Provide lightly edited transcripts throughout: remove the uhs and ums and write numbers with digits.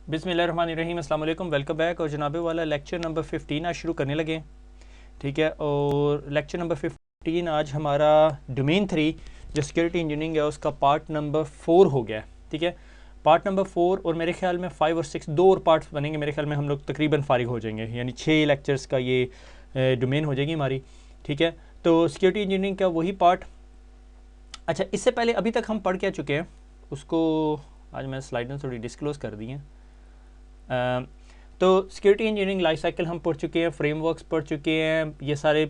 बिस्मिल्लाहिर्रहमानिर्रहीम, अस्सलाम वालेकुम, वेलकम बैक। और जनाबे वाला लेक्चर नंबर 15 आज शुरू करने लगे, ठीक है। और लेक्चर नंबर 15 आज हमारा डोमेन 3 जो सिक्योरिटी इंजीनियरिंग है उसका पार्ट नंबर 4 हो गया है, ठीक है। पार्ट नंबर 4 और मेरे ख्याल में 5 और 6 दो और पार्ट्स बनेंगे। मेरे ख्याल में हम लोग तकरीबन फारिग हो जाएंगे, यानी 6 लेक्चर्स का ये डोमेन हो जाएगी हमारी, ठीक है। तो सिक्योरिटी इंजीनियरिंग का वही पार्ट। अच्छा, इससे पहले अभी तक हम पढ़ क्या चुके हैं उसको आज मैं स्लाइड में थोड़ी डिस्क्लोज़ कर दी हैं। तो सिक्योरिटी इंजीनियरिंग लाइफ साइकिल हम पढ़ चुके हैं, फ्रेमवर्क्स पढ़ चुके हैं, ये सारे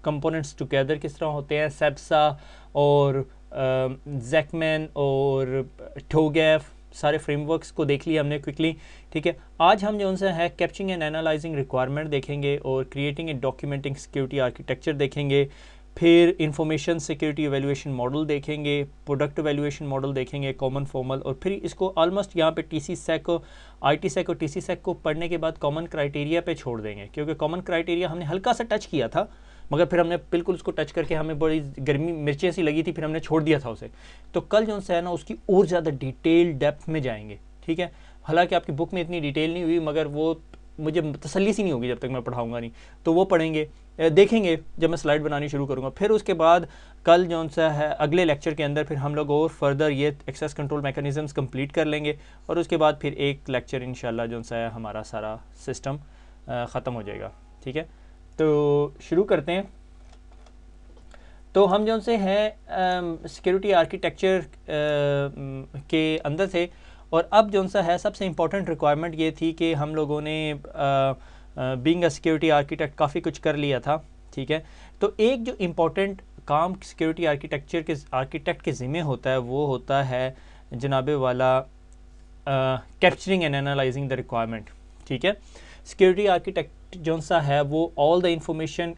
कंपोनेंट्स टुगेदर किस तरह होते हैं, सेप्सा और जैकमैन और ठोगैफ, सारे फ्रेमवर्क्स को देख लिया हमने क्विकली, ठीक है। आज हम जो उनसे है कैप्चरिंग एंड एनालाइजिंग रिक्वायरमेंट देखेंगे और creating and documenting security architecture देखेंगे, फिर इंफॉर्मेशन सिक्योरिटी एवेल्यूएशन मॉडल देखेंगे, प्रोडक्ट एवेल्यूएशन मॉडल देखेंगे, कॉमन फॉर्मल, और फिर इसको ऑलमोस्ट यहाँ पे टीसी सेक, आईटी सेक और टीसी सेक को पढ़ने के बाद कॉमन क्राइटेरिया पे छोड़ देंगे, क्योंकि कॉमन क्राइटेरिया हमने हल्का सा टच किया था मगर फिर हमने बिल्कुल उसको टच करके हमें बड़ी गर्मी मिर्चें सी लगी थी, फिर हमने छोड़ दिया था उसे। तो कल जो है ना उसकी और ज़्यादा डिटेल डेप्थ में जाएंगे, ठीक है। हालांकि आपकी बुक में इतनी डिटेल नहीं हुई मगर वो मुझे तसल्ली सी नहीं होगी जब तक मैं पढ़ाऊँगा नहीं, तो वो पढ़ेंगे, देखेंगे जब मैं स्लाइड बनानी शुरू करूँगा। फिर उसके बाद कल जो सा है अगले लेक्चर के अंदर फिर हम लोग और फर्दर ये एक्सेस कंट्रोल मैकेनिज़म्स कंप्लीट कर लेंगे और उसके बाद फिर एक लेक्चर इंशाल्लाह जो सा है हमारा सारा सिस्टम ख़त्म हो जाएगा, ठीक है। तो शुरू करते हैं। तो हम जो से हैं सिक्योरिटी आर्किटेक्चर के अंदर थे और अब जो सा है सबसे इम्पोर्टेंट रिक्वायरमेंट ये थी कि हम लोगों ने बीइंग अ सिक्योरिटी आर्किटेक्ट काफ़ी कुछ कर लिया था, ठीक है। तो एक जो इम्पोर्टेंट काम सिक्योरिटी आर्किटेक्ट के ज़िम्मे होता है वो होता है जनाबे वाला capturing and analysing the requirement, ठीक है। सिक्योरिटी आर्किटेक्ट जो सा है वो ऑल द इंफॉर्मेशन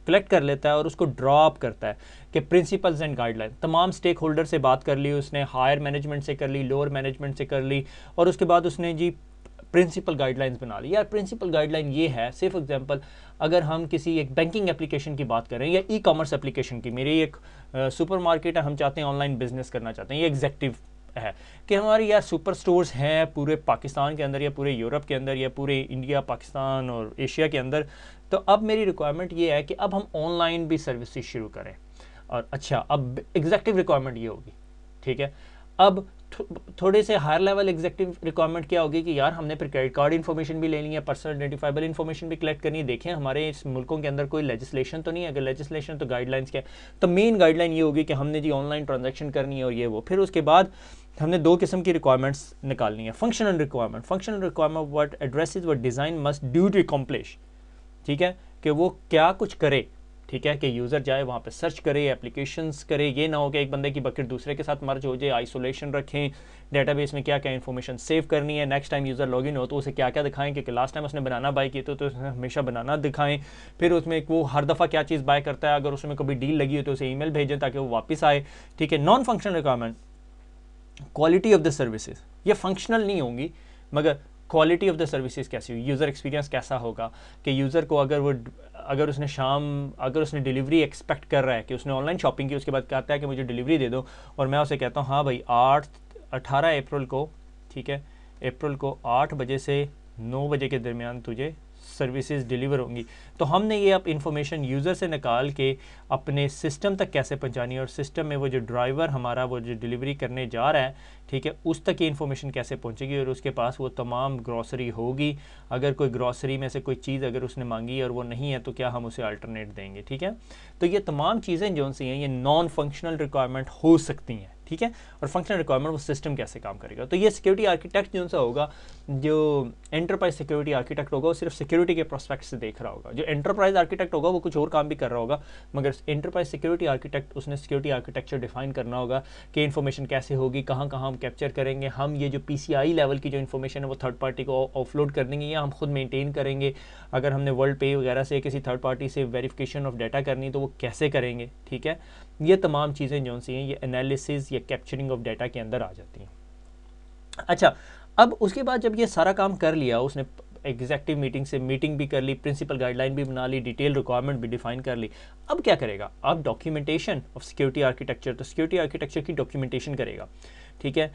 कलेक्ट कर लेता है और उसको ड्रॉप करता है कि प्रिंसिपल्स एंड गाइडलाइन तमाम स्टेक होल्डर से बात कर ली उसने, हायर मैनेजमेंट से कर ली, लोअर मैनेजमेंट से कर ली, और उसके बाद उसने जी प्रिंसिपल गाइडलाइंस बना ली। यार प्रिंसिपल गाइडलाइन ये है, से फॉर एग्जांपल अगर हम किसी एक बैंकिंग एप्लीकेशन की बात करें या ई कॉमर्स एप्लीकेशन की, मेरी एक सुपर मार्केट है, हम चाहते हैं ऑनलाइन बिजनेस करना चाहते हैं, ये एग्जेक्टिव है कि हमारी यार सुपर स्टोर्स हैं पूरे पाकिस्तान के अंदर या पूरे यूरोप के अंदर या पूरे इंडिया, पाकिस्तान और एशिया के अंदर। तो अब मेरी रिक्वायरमेंट ये है कि अब हम ऑनलाइन भी सर्विसेज शुरू करें। और अच्छा, अब एग्जेक्टिव रिक्वायरमेंट ये होगी, ठीक है। अब थोड़े से हायर लेवल एग्जेक्टिव रिक्वायरमेंट क्या होगी कि यार हमने फिर क्रेडिट कार्ड इन्फॉर्मेशन भी लेनी है, पर्सनल आइडेंटिफाइबल इन्फॉर्मेशन भी कलेक्ट करनी है। देखें हमारे इस मुल्कों के अंदर कोई लेजिस्लेशन तो नहीं है, अगर लेजिस्लेशन तो गाइडलाइंस क्या है। तो मेन गाइडलाइन ये होगी कि हमने जी ऑनलाइन ट्रांजेक्शन करनी है और ये वो। फिर उसके बाद हमने दो किस्म की रिक्वायरमेंट्स निकालनी है। Functional requirement what addresses what design must do to accomplish, ठीक है, कि वो क्या कुछ करे, ठीक है, कि यूज़र जाए वहाँ पे सर्च करे, एप्लीकेशंस करे। ये ना हो कि एक बंदे की बकेट दूसरे के साथ मर्ज हो जाए, आइसोलेशन रखें, डेटाबेस में क्या क्या इन्फॉर्मेशन सेव करनी है, नेक्स्ट टाइम यूज़र लॉगिन हो तो उसे क्या क्या दिखाएं, क्योंकि लास्ट टाइम उसने बनाना बाय किया तो उसने हमेशा बनाना दिखाएं। फिर उसमें वो हर दफ़ा क्या चीज़ बाय करता है, अगर उसमें कभी डील लगी हो तो उसे ईमेल भेजें ताकि वो वापस आए, ठीक है। Non functional requirement, quality of the services, ये फंक्शनल नहीं होंगी मगर क्वालिटी ऑफ द सर्विसेज कैसी हुई, यूज़र एक्सपीरियंस कैसा होगा कि यूज़र को अगर उसने डिलीवरी एक्सपेक्ट कर रहा है कि उसने ऑनलाइन शॉपिंग की, उसके बाद कहता है कि मुझे डिलीवरी दे दो, और मैं उसे कहता हूँ हाँ भाई 18 अप्रैल को, ठीक है, अप्रैल को 8 बजे से 9 बजे के दरमियान तुझे सर्विसेज डिलीवर होंगी। तो हमने ये अब इंफॉर्मेशन यूज़र से निकाल के अपने सिस्टम तक कैसे पहुंचानी है, और सिस्टम में वो जो ड्राइवर हमारा वो जो डिलीवरी करने जा रहा है, ठीक है, उस तक ये इन्फॉर्मेशन कैसे पहुंचेगी और उसके पास वो तमाम ग्रॉसरी होगी। अगर कोई ग्रॉसरी में से कोई चीज़ अगर उसने मांगी और वो नहीं है तो क्या हम उसे अल्टरनेट देंगे, ठीक है। तो ये तमाम चीज़ें जो सी हैं ये नॉन फंक्शनल रिक्वायरमेंट हो सकती हैं, ठीक है। और फंक्शनल रिक्वायरमेंट वो सिस्टम कैसे काम करेगा। तो ये सिक्योरिटी आर्किटेक्ट जो सा होगा, जो एंटरप्राइज सिक्योरिटी आर्किटेक्ट होगा वो सिर्फ सिक्योरिटी के प्रोस्पेक्ट से देख रहा होगा। जो एंटरप्राइज आर्किटेक्ट होगा वो कुछ और काम भी कर रहा होगा, मगर एंटरप्राइज सिक्योरिटी आर्किटेक्ट उसने सिक्योरिटी आर्किटेक्चर डिफाइन करना होगा कि इन्फॉर्मेशन कैसे होगी, कहाँ कहाँ हम कैप्चर करेंगे, हम ये जो PCI लेवल की जो इन्फॉर्मेशन है वो थर्ड पार्टी को ऑफलोड कर देंगे या हम खुद मेंटेन करेंगे। अगर हमने वर्ल्ड पे वगैरह से किसी थर्ड पार्टी से वेरिफिकेशन ऑफ डाटा करनी तो वो कैसे करेंगे, ठीक है। ये तमाम चीज़ें जो सी हैं ये एनालिसिस या कैप्चरिंग ऑफ डाटा के अंदर आ जाती हैं। अच्छा, अब उसके बाद जब ये सारा काम कर लिया उसने, एग्जेक्टिव मीटिंग भी कर ली, प्रिंसिपल गाइडलाइन भी बना ली, डिटेल रिक्वायरमेंट भी डिफाइन कर ली, अब क्या करेगा, अब डॉक्यूमेंटेशन ऑफ सिक्योरिटी आर्किटेक्चर, तो सिक्योरिटी आर्किटेक्चर की डॉक्यूमेंटेशन करेगा, ठीक है।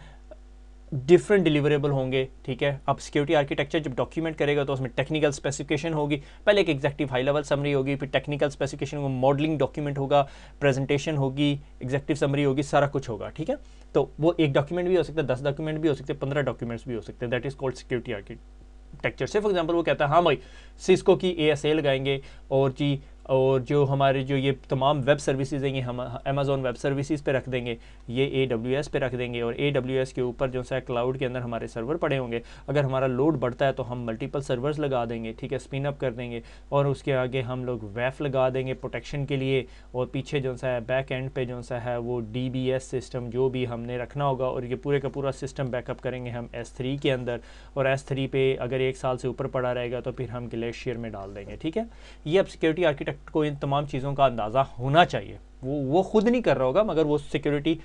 डिफरेंट डिलीवरेबल होंगे, ठीक है। अब सिक्योरिटी आर्किटेक्चर जब डॉक्यूमेंट करेगा तो उसमें टेक्निकल स्पेसिफिकेशन होगी, पहले एक एग्जेक्टिव हाई लेवल समरी होगी, फिर टेक्निकल स्पेसिफिकेशन होगा, मॉडलिंग डॉक्यूमेंट होगा, प्रेजेंटेशन होगी, एग्जेक्टिव समरी होगी, सारा कुछ होगा, ठीक है। तो वो एक डॉक्यूमेंट भी हो सकता है, 10 डॉक्यूमेंट भी हो सकते हैं, 15 डॉक्यूमेंट्स भी हो सकते हैं, that is called security architecture से। फॉर एग्जाम्पल वो कहता है हाँ भाई सिस्को की ASA लगाएंगे और जो हमारे जो ये तमाम वेब सर्विसेज हैं ये हम अमेज़ॉन वेब सर्विसेज पे रख देंगे, ये AWS पे रख देंगे, और AWS के ऊपर जो है क्लाउड के अंदर हमारे सर्वर पड़े होंगे। अगर हमारा लोड बढ़ता है तो हम मल्टीपल सर्वर्स लगा देंगे, ठीक है, स्पिन अप कर देंगे, और उसके आगे हम लोग WAF लगा देंगे प्रोटेक्शन के लिए, और पीछे जो सा है बैक एंड पे जो सा है वो DBS सिस्टम जो भी हमने रखना होगा, और ये पूरे का पूरा सिस्टम बैकअप करेंगे हम S3 के अंदर, और S3 पे अगर 1 साल से ऊपर पड़ा रहेगा तो फिर हम ग्लेशियर में डाल देंगे, ठीक है। ये अब सिक्योरिटी आर्किटेक्ट को इन तमाम चीज़ों का अंदाज़ा होना चाहिए। वो खुद नहीं कर रहा होगा मगर वो सिक्योरिटी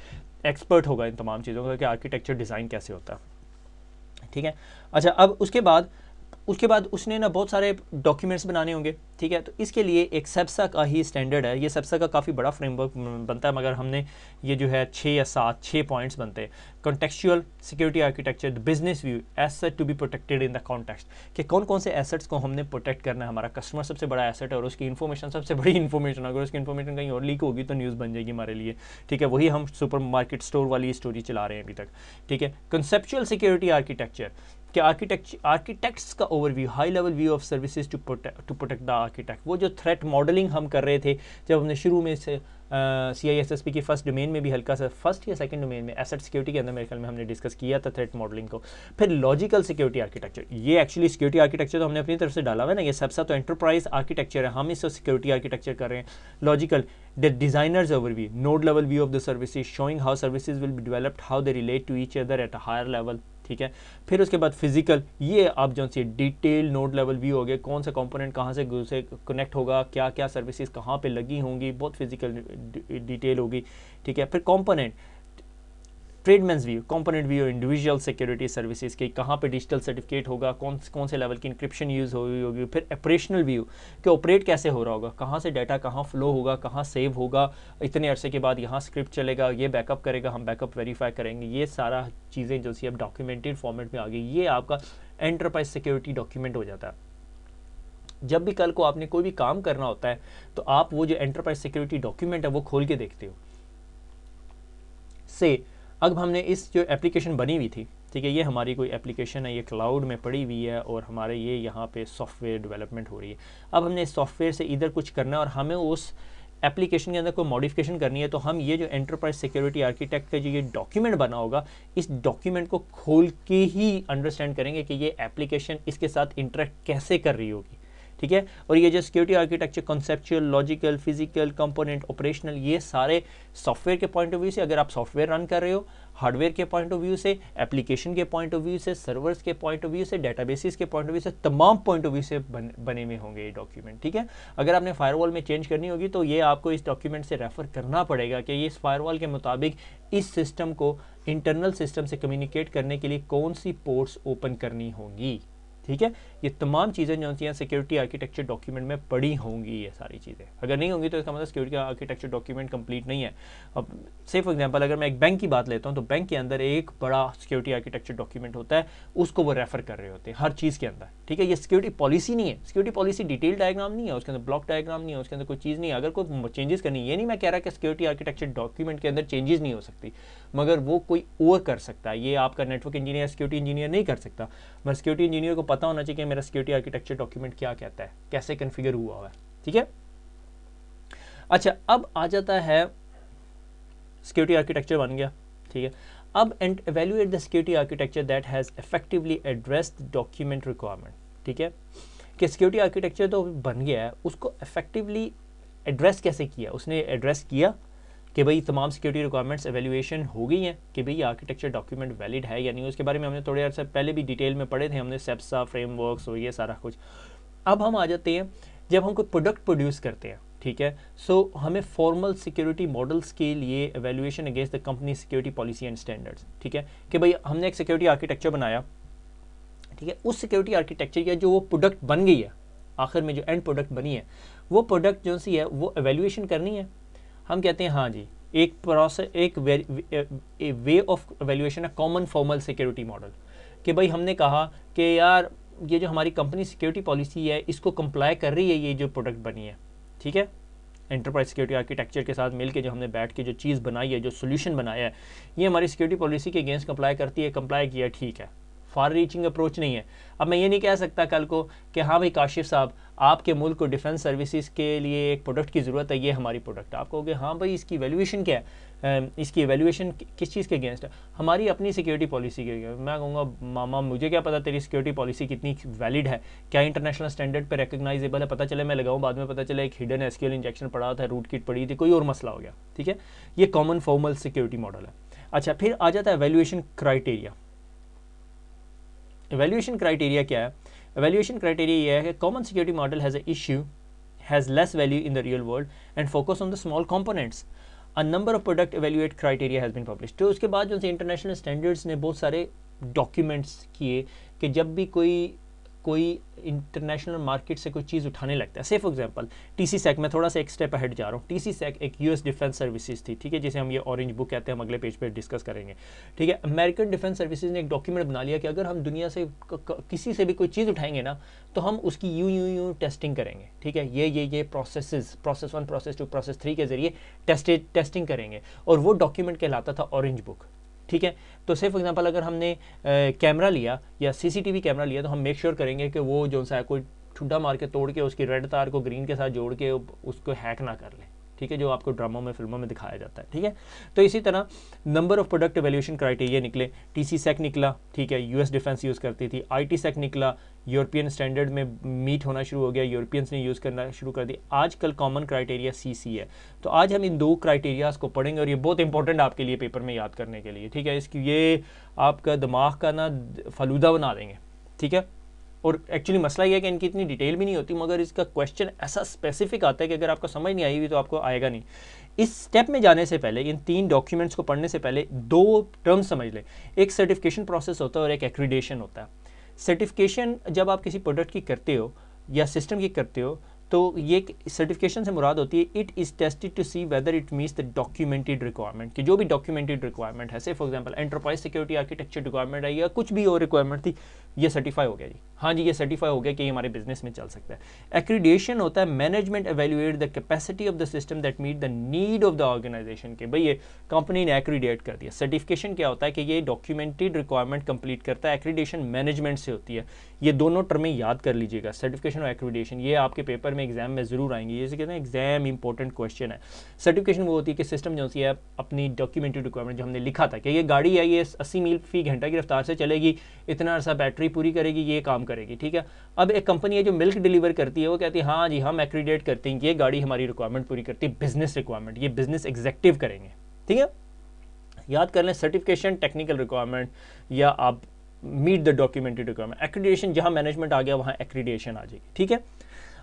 एक्सपर्ट होगा इन तमाम चीज़ों का कि आर्किटेक्चर डिज़ाइन कैसे होता है, ठीक है। अच्छा, अब उसके बाद उसने ना बहुत सारे डॉक्यूमेंट्स बनाने होंगे, ठीक है। तो इसके लिए एक सेप्सा का ही स्टैंडर्ड है, ये सेप्सा का काफ़ी बड़ा फ्रेमवर्क बनता है, मगर हमने ये जो है 6 या 6 पॉइंट्स बनते हैं। Contextual security architecture, the business view, asset to be protected in the context, कि कौन कौन से एसेट्स को हमने प्रोटेक्ट करना है। हमारा कस्टमर सबसे बड़ा एसेट है और उसकी इन्फॉर्मेशन सबसे बड़ी इन्फॉर्मेशन, अगर उसकी इन्फॉर्मेशन कहीं और लीक होगी तो न्यूज़ बन जाएगी हमारे लिए, ठीक है। वही हम सुपर मार्केट स्टोर वाली स्टोरी चला रहे हैं अभी तक, ठीक है। कंसेप्चुअल सिक्योरिटी आर्किटेक्चर कि आर्किटेक्ट्स का overview, high level view of services to protect the architect. वो जो थ्रेट मॉडलिंग हम कर रहे थे जब हमने शुरू में से CISSP की फर्स्ट डोमेन में भी हल्का सा, फर्स्ट या सेकंड डोमेन में एसेट सिक्योरिटी के अंदर मेरे ख्याल में हमने डिस्कस किया था थ्रेट मॉडलिंग को। फिर लॉजिकल सिक्योरिटी आर्किटेक्चर, ये एक्चुअली सिक्योरिटी आर्किटेक्चर तो हमने अपनी तरफ से डाला हुआ है ना, ये सबसे तो एंटरप्राइज आर्किटेक्चर है, हम इससे सिक्योरिटी आर्किटेक्चर कर रहे हैं। Logical, the designers overview, node level view of the services, showing how services will be developed, how they relate to each other at a higher level, ठीक है। फिर उसके बाद फिजिकल, ये आप जो see detail node level view हो गया, कौन सा कंपोनेंट कहाँ से कनेक्ट होगा, क्या क्या सर्विसेज कहाँ पे लगी होंगी, बहुत फिजिकल डिटेल होगी, ठीक है। फिर component, tradesman's view, component view, individual security services की कहाँ पे डिजिटल सर्टिफिकेट होगा, कौन से लेवल की इंक्रिप्शन यूज़ होगी। फिर ऑपरेशनल व्यू कि ऑपरेट कैसे हो रहा होगा, कहाँ से डाटा कहाँ फ्लो होगा, कहाँ सेव होगा, इतने अरसे के बाद यहाँ स्क्रिप्ट चलेगा, ये बैकअप करेगा, हम बैकअप वेरीफाई करेंगे। ये सारा चीज़ें जो सी अब डॉक्यूमेंटेड फॉर्मेट में आ गई, ये आपका एंटरप्राइज सिक्योरिटी डॉक्यूमेंट हो जाता है। जब भी कल को आपने कोई भी काम करना होता है तो आप वो जो एंटरप्राइज सिक्योरिटी डॉक्यूमेंट है वो खोल के देखते हो। से अब हमने इस जो एप्लीकेशन बनी हुई थी, ठीक है, ये हमारी कोई एप्लीकेशन है, ये क्लाउड में पड़ी हुई है और हमारे ये यहाँ पे सॉफ्टवेयर डेवलपमेंट हो रही है। अब हमने इस सॉफ्टवेयर से इधर कुछ करना है और हमें उस एप्लीकेशन के अंदर कोई मॉडिफिकेशन करनी है, तो हम ये जो एंटरप्राइज सिक्योरिटी आर्किटेक्ट का जो ये डॉक्यूमेंट बना होगा, इस डॉक्यूमेंट को खोल के ही अंडरस्टैंड करेंगे कि ये एप्लीकेशन इसके साथ इंटरेक्ट कैसे कर रही होगी, ठीक है। और ये जो security architecture, conceptual, logical, physical, component, operational, ये सारे सॉफ्टवेयर के पॉइंट ऑफ व्यू से, अगर आप सॉफ्टवेयर रन कर रहे हो, हार्डवेयर के पॉइंट ऑफ व्यू से, एप्लीकेशन के पॉइंट ऑफ व्यू से, सर्वर्स के पॉइंट ऑफ व्यू से, डेटाबेसिस के पॉइंट ऑफ व्यू से, तमाम पॉइंट ऑफ व्यू से बने हुए होंगे ये डॉक्यूमेंट, ठीक है। अगर आपने फायरवॉल में चेंज करनी होगी तो ये आपको इस डॉक्यूमेंट से रेफर करना पड़ेगा कि ये इस फायरवॉल के मुताबिक इस सिस्टम को इंटरनल सिस्टम से कम्युनिकेट करने के लिए कौन सी पोर्ट्स ओपन करनी होंगी, ठीक है। ये तमाम चीज़ें जो होती हैं सिक्योरिटी आर्किटेक्चर डॉक्यूमेंट में पड़ी होंगी, ये सारी चीज़ें अगर नहीं होंगी तो इसका मतलब सिक्योरिटी आर्किटेक्चर डॉक्यूमेंट कंप्लीट नहीं है। अब से फॉर एग्जांपल अगर मैं एक बैंक की बात लेता हूँ तो बैंक के अंदर एक बड़ा सिक्योरिटी आर्किटेक्चर डॉक्यूमेंट होता है, उसको वो रेफर कर रहे होते हैं हर चीज़ के अंदर, ठीक है। ये सिक्योरिटी पॉलिसी नहीं है, सिक्योरिटी पॉलिसी डिटेल डायग्राम नहीं है, उसके अंदर ब्लॉक डायग्राम नहीं है, उसके अंदर कोई चीज़ नहीं है। अगर कोई चेंजेस करनी, ये नहीं मैं कह रहा कि सिक्योरिटी आर्किटेक्चर डॉक्यूमेंट के अंदर चेंजेस नहीं हो सकती, मगर वो कोई और कर सकता है। ये आपका नेटवर्क इंजीनियर, सिक्योरिटी इंजीनियर नहीं कर सकता, मगर सिक्योरिटी इंजीनियर को पता होना चाहिए कि मेरा सिक्योरिटी आर्किटेक्चर डॉक्यूमेंट क्या कहता है, कैसे कॉन्फ़िगर हुआ है, ठीक है। अच्छा, अब आ जाता है सिक्योरिटी आर्किटेक्चर बन गया, ठीक है। अब evaluate the security architecture that has effectively addressed the document requirement, ठीक है, कि सिक्योरिटी आर्किटेक्चर तो बन गया है, उसको इफेक्टिवली एड्रेस कैसे किया। उसने एड्रेस किया कि भाई तमाम सिक्योरिटी रिक्वायरमेंट्स एवेल्यूएशन हो गई हैं कि भाई आर्किटेक्चर डॉक्यूमेंट वैलिड है या नहीं। उसके बारे में हमने थोड़े अर्से पहले भी डिटेल में पढ़े थे, हमने सेप्सा फ्रेमवर्क्स और ये सारा कुछ। अब हम आ जाते हैं जब हम कोई प्रोडक्ट प्रोड्यूस करते हैं, ठीक है, सो हमें फॉर्मल सिक्योरिटी मॉडल्स के लिए evaluation against the company security policy and standards, ठीक है, कि भाई हमने एक सिक्योरिटी आर्किटेक्चर बनाया, ठीक है, उस सिक्योरिटी आर्किटेक्चर या जो वो प्रोडक्ट बन गई है, आखिर में जो एंड प्रोडक्ट बनी है, वो प्रोडक्ट जो सी है वो एवेल्यूएशन करनी है। हम कहते हैं हाँ जी एक प्रोसेस, एक वे ऑफ एवेल्यूएशन है कॉमन फॉर्मल सिक्योरिटी मॉडल, कि भाई हमने कहा कि यार ये जो हमारी कंपनी सिक्योरिटी पॉलिसी है इसको कंप्लाई कर रही है ये जो प्रोडक्ट बनी है, ठीक है, एंटरप्राइज सिक्योरिटी आर्किटेक्चर के साथ मिलके जो हमने बैठ के जो चीज़ बनाई है, जो सोल्यूशन बनाया है, ये हमारी सिक्योरिटी पॉलिसी के अगेंस्ट कंप्लाई करती है, कंप्लाई किया, ठीक है, फार रीचिंग अप्रोच नहीं है। अब मैं ये नहीं कह सकता कल को कि हाँ भाई काशिफ साहब आपके मुल्क को डिफेंस सर्विसेज के लिए एक प्रोडक्ट की ज़रूरत है, ये हमारी प्रोडक्ट है। आप कहोगे हाँ भाई इसकी वैल्यूएशन क्या है, इसकी एवेल्यूएशन किस चीज़ के अगेंस्ट है, हमारी अपनी सिक्योरिटी पॉलिसी के अगेंस्ट। मैं कहूँगा मामा मुझे क्या पता तेरी सिक्योरिटी पॉलिसी कितनी वैलिड है, क्या इंटरनेशनल स्टैंडर्ड पे रिकग्नाइजेबल है, पता चले मैं लगाऊँ, बाद में पता चले एक हिडन एसक्यूएल इंजेक्शन पड़ा था, रूट किट पड़ी थी, कोई और मसला हो गया, ठीक है। ये कॉमन फॉर्मल सिक्योरिटी मॉडल है। अच्छा, फिर आ जाता है एवेल्यूएशन क्राइटेरिया। एवेल्यूएशन क्राइटेरिया क्या है? एवेल्यूएशन क्राइटेरिया ये है कि common security model has a issue has less value in the real world and focus on the small components. A number of product evaluate criteria has been published. तो उसके बाद जो से इंटरनेशनल स्टैंडर्ड्स ने बहुत सारे डॉक्यूमेंट्स किए कि जब भी कोई इंटरनेशनल मार्केट से कोई चीज़ उठाने लगता है, say for example TC sac, मैं थोड़ा सा एक स्टेप अहेड जा रहा हूँ। टीसी सैक एक यूएस डिफेंस सर्विसेज थी, ठीक है, जिसे हम ये ऑरेंज बुक कहते हैं, हम अगले पेज पे डिस्कस करेंगे, ठीक है। अमेरिकन डिफेंस सर्विसेज ने एक डॉक्यूमेंट बना लिया कि अगर हम दुनिया से किसी से भी कोई चीज़ उठाएंगे ना तो हम उसकी यूं टेस्टिंग करेंगे, ठीक है, ये प्रोसेस 1, प्रोसेस 2, प्रोसेस 3 के जरिए टेस्टिंग करेंगे, और वो डॉक्यूमेंट कहलाता था ऑरेंज बुक, ठीक है। तो से फॉर एग्जांपल अगर हमने कैमरा लिया या सीसीटीवी कैमरा लिया तो हम मेक श्योर करेंगे कि वो जो सा है कोई ठुड्डा मार के तोड़ के उसकी रेड तार को ग्रीन के साथ जोड़ के उसको हैक ना कर ले, ठीक है, जो आपको ड्रामों में फिल्मों में दिखाया जाता है, ठीक है। तो इसी तरह number of product evaluation criteria निकले, टीसी सेक निकला, ठीक है, यूएस डिफेंस यूज़ करती थी, आईटी सेक निकला, यूरोपियन स्टैंडर्ड में मीट होना शुरू हो गया, यूरोपियंस ने यूज़ करना शुरू कर दी, आजकल कॉमन क्राइटेरिया सीसी है। तो आज हम इन 2 क्राइटेरियाज़ को पढ़ेंगे और ये बहुत इंपॉर्टेंट आपके लिए पेपर में याद करने के लिए, ठीक है, इसकी ये आपका दिमाग का ना फलूदा बना देंगे, ठीक है। और एक्चुअली मसला ये है कि इनकी इतनी डिटेल भी नहीं होती, मगर इसका क्वेश्चन ऐसा स्पेसिफिक आता है कि अगर आपको समझ नहीं आई हुई तो आपको आएगा नहीं। इस स्टेप में जाने से पहले, इन 3 डॉक्यूमेंट्स को पढ़ने से पहले 2 टर्म्स समझ लें। एक सर्टिफिकेशन प्रोसेस होता है और एक एक्रीडेशन होता है। सर्टिफिकेशन जब आप किसी प्रोडक्ट की करते हो या सिस्टम की करते हो तो ये सर्टिफिकेशन से मुराद होती है it is tested to see whether it meets the documented requirement, कि जो भी डॉक्यूमेंटेड रिक्वायरमेंट है, say for example enterprise security architecture requirement है या कुछ भी और रिक्वायरमेंट थी, ये सर्टिफाई हो गया जी, हाँ जी ये सर्टिफाई हो गया कि ये हमारे बिजनेस में चल सकता है। एक्रीडेशन होता है management evaluate the capacity of the system that meet the need of the organisation, के भाई ये कंपनी ने एक्रीडेट कर दिया। सर्टिफिकेशन क्या होता है कि ये डॉक्यूमेंटेड रिक्वायरमेंट कंप्लीट करता है, एक्रीडेशन मैनेजमेंट से होती है। ये दोनों टर्में याद कर लीजिएगा, सर्टिफिकेशन और एक्रीडेशन, ये आपके पेपर में एग्जाम में जरूर आएंगे, ये कहते हैं एग्जाम इंपॉर्टेंट क्वेश्चन है। सर्टिफिकेशन वो होती है कि सिस्टम जो है अपनी डॉक्यूमेंटेड रिक्वायरमेंट जो हमने लिखा था कि ये गाड़ी है ये 80 मील फी घंटा की रफ्तार से चलेगी, इतना अर्सा बैटरी पूरी करेगी, ये काम करेगी, ठीक है। अब एक कंपनी है जो मिल्क डिलीवर करती है, वो कहती है हाँ जी हम एक्रीडेट करते हैं ये गाड़ी हमारी रिक्वायरमेंट पूरी करती है, बिजनेस रिक्वायरमेंट, ये बिजनेस एग्जेक्टिव करेंगे, ठीक है। याद कर लें, सर्टिफिकेशन टेक्निकल रिक्वायरमेंट या आप meet the documented requirement, accreditation जहाँ मैनेजमेंट आ गया वहाँ एक्रीडेशन आ जाएगी, ठीक है।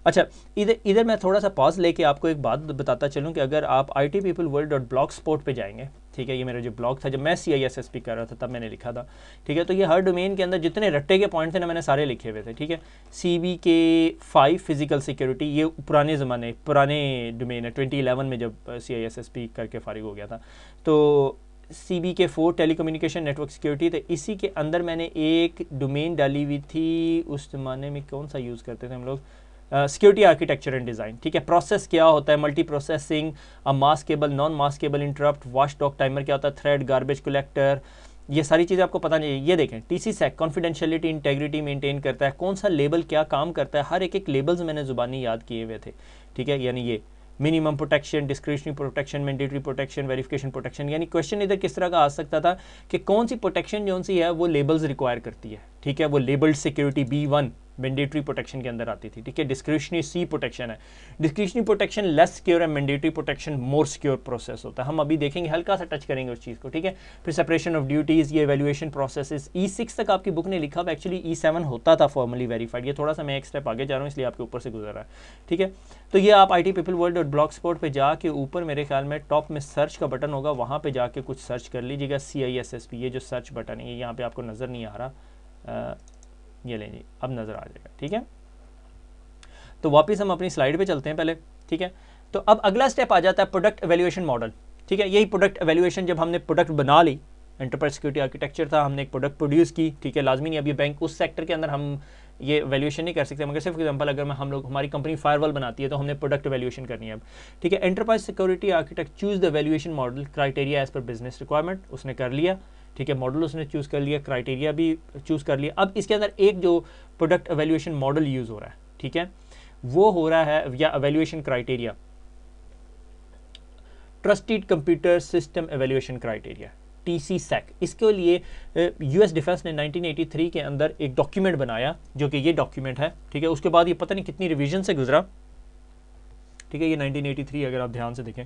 अच्छा, इधर मैं थोड़ा सा पॉज लेके आपको एक बात बताता चलूँ कि अगर आप itpeopleworld.blogspot पे जाएंगे, ठीक है, ये मेरा जो ब्लॉग था जब मैं CISSP कर रहा था तब मैंने लिखा था, ठीक है। तो ये हर डोमेन के अंदर जितने रट्टे के पॉइंट थे ना मैंने सारे लिखे हुए थे, ठीक है। CBK5 फिजिकल सिक्योरिटी, ये पुराने डोमेन है, 2011 में जब CISSP करके फारिग हो गया था। तो CBK4 टेलीकम्युनिकेशन नेटवर्क सिक्योरिटी, तो इसी के अंदर मैंने एक डोमेन डाली हुई थी, उस ज़माने में कौन सा यूज़ करते थे हम लोग, सिक्योरिटी आर्किटेक्चर एंड डिज़ाइन, ठीक है। प्रोसेस क्या होता है, multi processing, maskable non maskable interrupt, watch dog timer क्या होता है, थ्रेड, गार्बेज कलेक्टर, ये सारी चीज़ें आपको पता नहीं है। ये देखें TC SEC confidentiality integrity maintain करता है, कौन सा लेबल क्या काम करता है, हर एक लेबल्स मैंने ज़ुबानी याद किए हुए थे, ठीक है। यानी ये minimum protection, discretionary protection, mandatory protection, verification protection, यानी क्वेश्चन इधर किस तरह का आ सकता था कि कौन सी प्रोटेक्शन जो सी है वो लेबल्स रिक्वायर करती है, ठीक है। वो labelled security B1 mandatory protection के अंदर आती थी, ठीक है। डिस्क्रिशनरी C प्रोटेक्शन है, डिस्क्रिशनरी प्रोटेक्शन लेस सिक्योर है, mandatory protection more secure process होता है, हम अभी देखेंगे, हल्का सा टच करेंगे उस चीज़ को, ठीक है। फिर सेपरेशन ऑफ ड्यूटीज़, ये एवेल्यूएशन प्रोसेसेस, E6 तक आपकी बुक ने लिखा हुआ, एक्चुअली E7 होता था फॉर्मली वेरीफाइड, ये थोड़ा सा मैं एक स्टेप आगे जा रहा हूँ इसलिए आपके ऊपर से गुजर रहा है, ठीक है। तो ये आप itpeopleworld.blogspot पे जाके ऊपर मेरे ख्याल में टॉप में सर्च का बटन होगा, वहाँ पे जाके कुछ सर्च कर लीजिएगा CISSP, ये जो सर्च बटन है ये यहाँ पे आपको नज़र नहीं आ रहा, ये लें जी, अब नज़र आ जाएगा, ठीक है। तो वापस हम अपनी स्लाइड पे चलते हैं पहले, ठीक है। तो अब अगला स्टेप आ जाता है प्रोडक्ट एवेल्यूएशन मॉडल, ठीक है, यही प्रोडक्ट एवेल्यूएशन, जब हमने प्रोडक्ट बना ली, एंटरप्राइज सिक्योरिटी आर्किटेक्चर था, हमने एक प्रोडक्ट प्रोड्यूस की, ठीक है, लाजमी नहीं अभी बैंक उस सेक्टर के अंदर हम ये वैल्यूएशन नहीं कर सकते, मगर सिर्फ एग्जांपल अगर मैं हम लोग हमारी कंपनी फायरवॉल बनाती है तो हमने प्रोडक्ट वैल्यूएशन करनी है अब, ठीक है। Enterprise security architect choose the valuation model criteria as per business requirement, उसने कर लिया, ठीक है, मॉडल उसने चूज कर लिया, क्राइटेरिया भी चूज कर लिया। अब इसके अंदर एक जो प्रोडक्ट वैल्यूएशन मॉडल यूज हो रहा है, ठीक है, वो हो रहा है या valuation criteria trusted computer system evaluation criteria, TCSAC। इसके लिए यूएस डिफेंस ने 1983 के अंदर एक डॉक्यूमेंट बनाया, जो कि ये डॉक्यूमेंट है, ठीक है। उसके बाद ये पता नहीं कितनी रिवीजन से गुजरा, ठीक है, ये 1983 अगर आप ध्यान से देखें,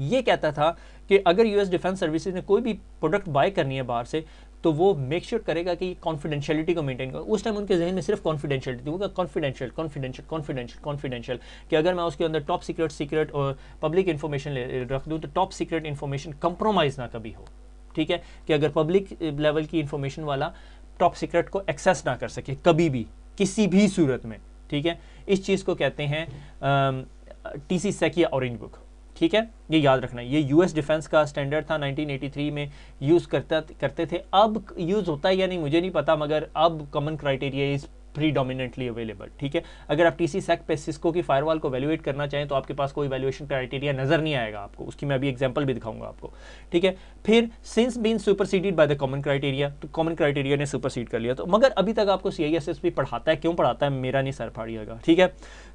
ये कहता था कि अगर यूएस डिफेंस सर्विसेज ने कोई भी प्रोडक्ट बाय करनी है बाहर से, तो वो मेक श्योर करेगा कि कॉन्फिडेंशियलिटी को मेंटेन करेगा। उस टाइम उनके जहन में सिर्फ कॉन्फिडेंशियलिटी थी, वो कॉन्फिडेंशियल कॉन्फिडेंशियल कॉन्फिडेंशियल कॉन्फिडेंशियल, कि अगर मैं उसके अंदर टॉप सीक्रेट और पब्लिक इन्फॉर्मेशन रख दूँ तो टॉप सीक्रेट इन्फॉर्मेशन कंप्रोमाइज़ ना कभी हो, ठीक है, कि अगर पब्लिक लेवल की इन्फॉर्मेशन वाला टॉप सीक्रेट को एक्सेस ना कर सके कभी भी किसी भी सूरत में, ठीक है। इस चीज़ को कहते हैं TCSAC या ऑरेंज बुक, ठीक है, ये याद रखना। ये यूएस डिफेंस का स्टैंडर्ड था, 1983 में यूज़ करते थे। अब यूज़ होता है या नहीं मुझे नहीं पता, मगर अब common criteria is predominantly available, ठीक है। अगर आप TCSAC पे सिस्को की फायरवॉल को वैल्यूएट करना चाहें तो आपके पास कोई वैल्यूएशन क्राइटेरिया नज़र नहीं आएगा आपको, उसकी मैं अभी एग्जांपल भी दिखाऊंगा आपको, ठीक है। फिर since been superseded by the common criteria, तो कॉमन क्राइटेरिया ने सुपरसीड कर लिया, तो मगर अभी तक आपको CISSP पढ़ाता है, क्यों पढ़ाता है मेरा नहीं सर फाड़िएगा, ठीक है।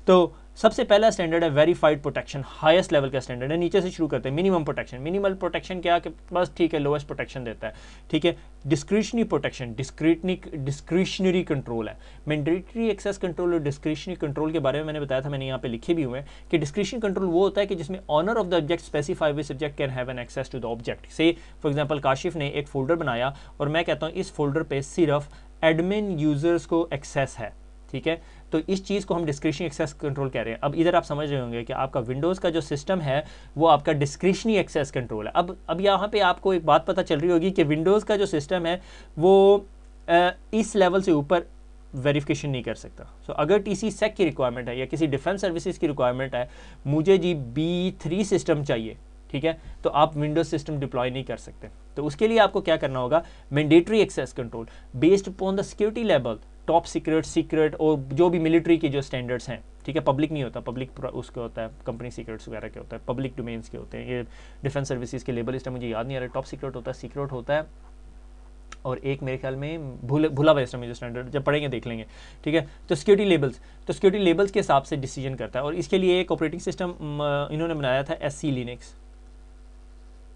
तो सबसे पहला स्टैंडर्ड है वेरीफाइड प्रोटेक्शन, हाईएस्ट लेवल का स्टैंडर्ड है। नीचे से शुरू करते हैं, मिनिमम प्रोटेक्शन। मिनिमल प्रोटेक्शन क्या कि बस ठीक है, लोएस्ट प्रोटेक्शन देता है, ठीक है। डिस्क्रिशनरी प्रोटेक्शन, डिस्क्रिशनरी कंट्रोल है। मैंडेटरी एक्सेस कंट्रोल और डिस्क्रिशनरी कंट्रोल के बारे में मैंने बताया था, मैंने यहाँ पे लिखे भी हुए हैं कि डिस्क्रिशनरी कंट्रोल वो होता है कि जिसमें owner of the object specify which subject can have an access to the object. Say for example Kashif ने एक फोल्डर बनाया और मैं कहता हूँ इस फोल्डर पे सिर्फ एडमिन यूजर्स को एक्सेस है, ठीक है, तो इस चीज़ को हम डिस्क्रिशनरी एक्सेस कंट्रोल कह रहे हैं। अब इधर आप समझ रहे होंगे कि आपका विंडोज़ का जो सिस्टम है वो आपका डिस्क्रिशनरी एक्सेस कंट्रोल है। अब यहाँ पे आपको एक बात पता चल रही होगी कि विंडोज़ का जो सिस्टम है वो इस लेवल से ऊपर वेरिफिकेशन नहीं कर सकता। सो अगर TCSAC की रिक्वायरमेंट है या किसी डिफेंस सर्विसेज की रिक्वायरमेंट है, मुझे जी B3 सिस्टम चाहिए, ठीक है, तो आप विंडोज सिस्टम डिप्लॉय नहीं कर सकते। तो उसके लिए आपको क्या करना होगा, mandatory access control based upon the security level, top secret और जो भी मिलिट्री के जो स्टैंडर्ड्स हैं, ठीक है। पब्लिक नहीं होता, पब्लिक उसके होता है, कंपनी सीक्रेट्स वगैरह के होता है, पब्लिक डोमेन्स के होते हैं। ये डिफेंस सर्विसेज के लेबल इस टाइम मुझे याद नहीं आ रहा, टॉप सीक्रेट होता है, सीक्रेट होता है, और एक मेरे ख्याल में भूला हुआ इस टाइम जो स्टैंडर्ड, जब पढ़ेंगे देख लेंगे, ठीक है। तो सिक्योरिटी लेबल्स के हिसाब से डिसीजन करता है, और इसके लिए एक ऑपरेटिंग सिस्टम इन्होंने बनाया था SC लिनक्स,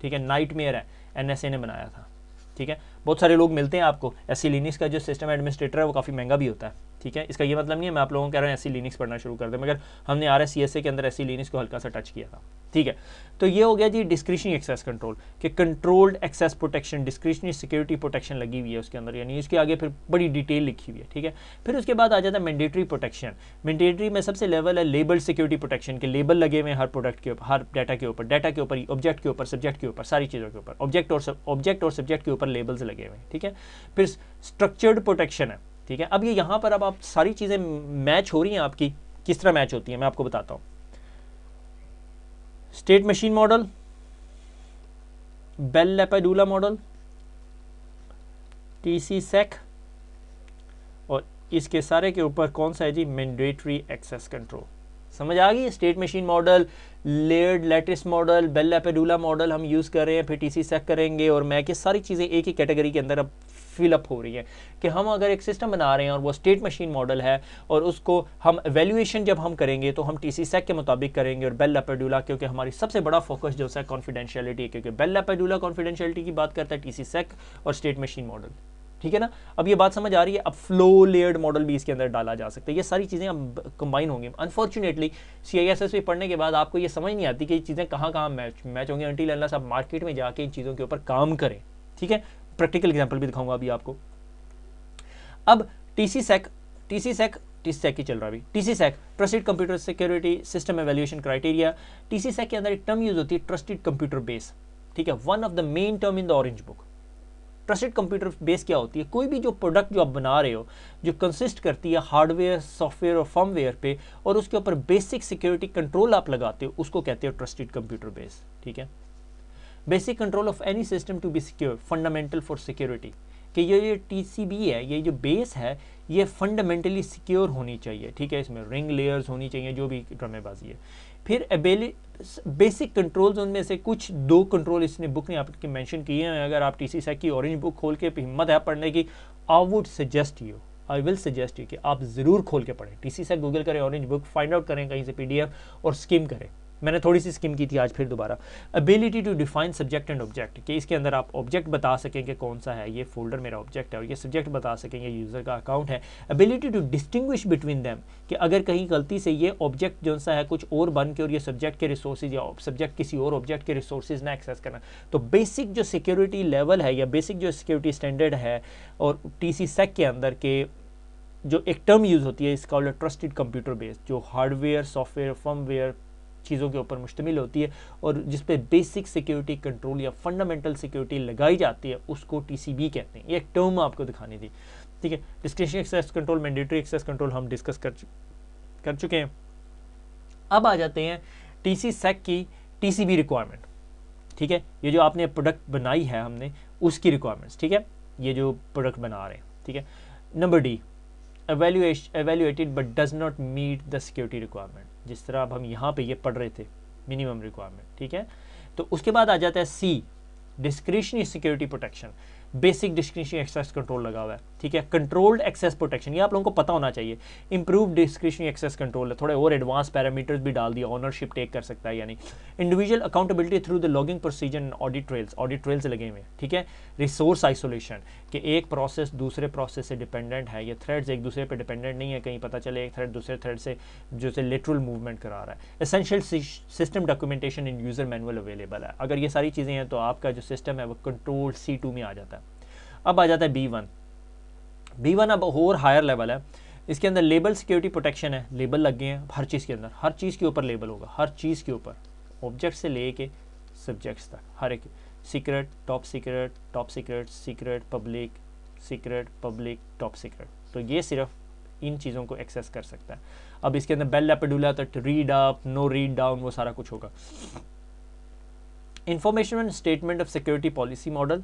ठीक है, नाइटमेयर है, NSA ने बनाया था, ठीक है। बहुत सारे लोग मिलते हैं आपको, SC लिनक्स का जो सिस्टम एडमिनिस्ट्रेटर है वो काफ़ी महंगा भी होता है, ठीक है। इसका ये मतलब नहीं है मैं आप लोगों को कह रहा हूँ SC लिनक्स पढ़ना शुरू कर दें, मगर हमने RSCSA के अंदर SC लिनक्स को हल्का सा टच किया था, ठीक है। तो ये हो गया जी डिस्क्रिशनरी एक्सेस कंट्रोल कि controlled access protection, discretionary security protection लगी हुई है उसके अंदर, यानी इसके आगे फिर बड़ी डिटेल लिखी हुई है, ठीक है। फिर उसके बाद आ जाता है मैंडेटरी प्रोटेक्शन। मैंडेटरी में सबसे लेवल है लेबल्ड सिक्योरिटी प्रोटेक्शन के, लेबल लगे हुए हैं हर प्रोडक्ट के ऊपर, हर डाटा के ऊपर, ऑब्जेक्ट के ऊपर, सब्जेक्ट के ऊपर, सारी चीज़ों के ऊपर, ऑब्जेक्ट और सब्जेक्ट के ऊपर लेबल्स लगे हुए हैं, ठीक है। फिर स्ट्रक्चर्ड प्रोटेक्शन है, ठीक है। अब ये यहाँ पर अब आप सारी चीज़ें मैच हो रही हैं आपकी, किस तरह मैच होती हैं मैं आपको बताता हूँ। State machine model, Bell LaPadula model, TCSAC, और इसके सारे के ऊपर कौन सा है जी, मैंडेटरी एक्सेस कंट्रोल। समझ आ गई, state machine model, layered lattice model, Bell LaPadula model हम यूज़ कर रहे हैं, फिर TCSAC करेंगे, और मैक, ये सारी चीज़ें एक ही कैटेगरी के अंदर अब फिलअप हो रही है कि हम अगर एक सिस्टम बना रहे हैं और वो स्टेट मशीन मॉडल है और उसको हम एवेल्यूएशन जब हम करेंगे तो हम TCSAC के मुताबिक करेंगे, और बेल लैपाडूला क्योंकि हमारी सबसे बड़ा फोकस जो है कॉन्फिडेंशियलिटी है, क्योंकि बेल लैपाडूला कॉन्फिडेंशियलिटी की बात करता है, TCSAC और स्टेट मशीन मॉडल, ठीक है ना। अब ये बात समझ आ रही है। अब फ्लो लेयर्ड मॉडल भी इसके अंदर डाला जा सकता है, ये सारी चीज़ें अब कंबाइन होंगी। अनफॉर्चुनेटली CISSP पढ़ने के बाद आपको ये समझ नहीं आती कि ये चीज़ें कहाँ कहाँ मैच होंगी, अनटिल अनलेस आप मार्केट में जाके इन चीज़ों के ऊपर काम करें, ठीक है। प्रैक्टिकल एग्जाम्पल भी दिखाऊंगा अभी आपको। अब TCSAC ही चल रहा है अभी, TCSAC trusted computer security system evaluation criteria. TCSAC के अंदर एक टर्म यूज होती है ट्रस्टेड कंप्यूटर बेस, ठीक है, one of the main term in the orange book, trusted computer base क्या होती है? कोई भी जो प्रोडक्ट जो आप बना रहे हो जो कंसिस्ट करती है हार्डवेयर, सॉफ्टवेयर और फर्मवेयर पे, और उसके ऊपर बेसिक सिक्योरिटी कंट्रोल आप लगाते हो, उसको कहते हो ट्रस्टेड कंप्यूटर बेस। ठीक है, basic control of any system to be secure, fundamental for security, कि ये टीसीबी है, ये जो बेस है ये फंडामेंटली सिक्योर होनी चाहिए। ठीक है, इसमें रिंग लेयर्स होनी चाहिए, जो भी ड्रामेबाजी है। फिर बेसिक कंट्रोल्स, उनमें से कुछ 2 कंट्रोल इसने बुक ने आपके मेंशन किए हैं। अगर आप टीसी सेक की ऑरेंज बुक खोल के हिम्मत है पढ़ने की, आई विल सजेस्ट यू कि आप ज़रूर खोल के पढ़ें। टीसी सेक गूगल करें, ऑरेंज बुक फाइंड आउट करें कहीं से पीडीएफ और स्किम करें। मैंने थोड़ी सी स्किम की थी, आज फिर दोबारा। Ability to define subject and object, कि इसके अंदर आप ऑब्जेक्ट बता सकें कि कौन सा है, ये फोल्डर मेरा ऑब्जेक्ट है, और ये सब्जेक्ट बता सकेंगे यूज़र का अकाउंट है। Ability to distinguish between them, कि अगर कहीं गलती से ये ऑब्जेक्ट जो सा है कुछ और बन के और ये सब्जेक्ट के रिसोर्सेज या सब्जेक्ट किसी और ऑब्जेक्ट के रिसोर्सेज ना एक्सेस करना। तो बेसिक जो सिक्योरिटी लेवल है या बेसिक जो सिक्योरिटी स्टैंडर्ड है, और टीसी सेक के अंदर के जो एक टर्म यूज़ होती है इसका ट्रस्टेड कंप्यूटर बेस, जो हार्डवेयर, सॉफ्टवेयर, फर्मवेयर चीज़ों के ऊपर मुश्तमिल होती है और जिस पे बेसिक सिक्योरिटी कंट्रोल या फंडामेंटल सिक्योरिटी लगाई जाती है, उसको टीसीबी कहते हैं। ये एक टर्म आपको दिखानी थी। ठीक है, discretionary access control, mandatory access control हम डिस्कस कर चुके हैं। अब आ जाते हैं टीसी सेक की टीसीबी रिक्वायरमेंट। ठीक है, ये जो आपने प्रोडक्ट बनाई है हमने, उसकी रिक्वायरमेंट्स। ठीक है, ये जो प्रोडक्ट बना रहे हैं। ठीक है, number D, evaluated but does not meet the security requirement, जिस तरह अब हम यहाँ पे ये पढ़ रहे थे, मिनिमम रिक्वायरमेंट। ठीक है, तो उसके बाद आ जाता है C, discretionary security protection, basic discretionary access control लगा हुआ है। ठीक है, कंट्रोल्ड एक्सेस प्रोटेक्शन, ये आप लोगों को पता होना चाहिए। इंप्रूव डिस्क्रिशनरी एक्सेस कंट्रोल है, थोड़े और एडवांस पैरामीटर्स भी डाल दिया, ऑनरशिप टेक कर सकता है, यानी individual accountability through the logging procedure and audit trails लगे हुए हैं। ठीक है, रिसोर्स आइसोलेशन, कि एक प्रोसेस दूसरे प्रोसेस से डिपेंडेंट है, ये थ्रेड्स एक दूसरे पे डिपेंडेंट नहीं है, कहीं पता चले एक थ्रेड दूसरे थ्रेड से जो से लेटरल मूवमेंट करा रहा है। एसेंशियल सिस्टम डॉक्यूमेंटेशन इन यूज़र मैनुअल अवेलेबल है। अगर ये सारी चीज़ें हैं तो आपका जो सिस्टम है वो कंट्रोल C2 में आ जाता है। अब आ जाता है B1 अब और हायर लेवल है। इसके अंदर लेबल सिक्योरिटी प्रोटेक्शन है, लेबल लग गए हैं हर चीज़ के अंदर, हर चीज़ के ऊपर लेबल होगा, हर चीज़ के ऊपर, ऑब्जेक्ट से ले के सब्जेक्ट्स तक, हर एक secret, top secret, top secret, secret, public, top secret. तो ये सिर्फ इन चीज़ों को एक्सेस कर सकता है। अब इसके अंदर बेल लेपिडुला तो read up, no read down, वो सारा कुछ होगा। Information statement of security policy model,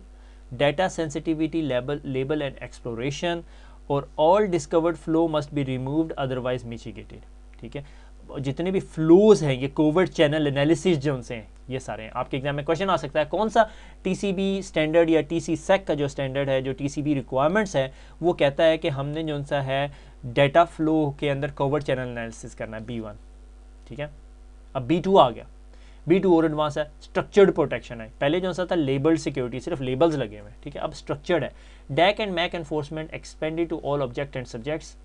data sensitivity label and exploration, और all discovered flow must be removed otherwise mitigated। ठीक है, जितने भी फ्लोज हैं, ये कोवर्ट चैनल एनालिसिस जो उनसे हैं, ये सारे हैं। आपके एग्जाम में क्वेश्चन आ सकता है कौन सा टीसीबी स्टैंडर्ड या टीसी सेक का जो स्टैंडर्ड है, जो टीसीबी रिक्वायरमेंट्स है, वो कहता है कि हमने जो सा है डाटा फ्लो के अंदर कोवर्ट चैनल एनालिसिस करना है, B1। ठीक है, अब B2 आ गया, B2 और एडवांस है, स्ट्रक्चर्ड प्रोटेक्शन है। पहले जो सा था लेबल्ड सिक्योरिटी, सिर्फ लेबल्स लगे हुए हैं। ठीक है, अब स्ट्रक्चर्ड है। DAC and MAC enforcement expanded to all object and subjects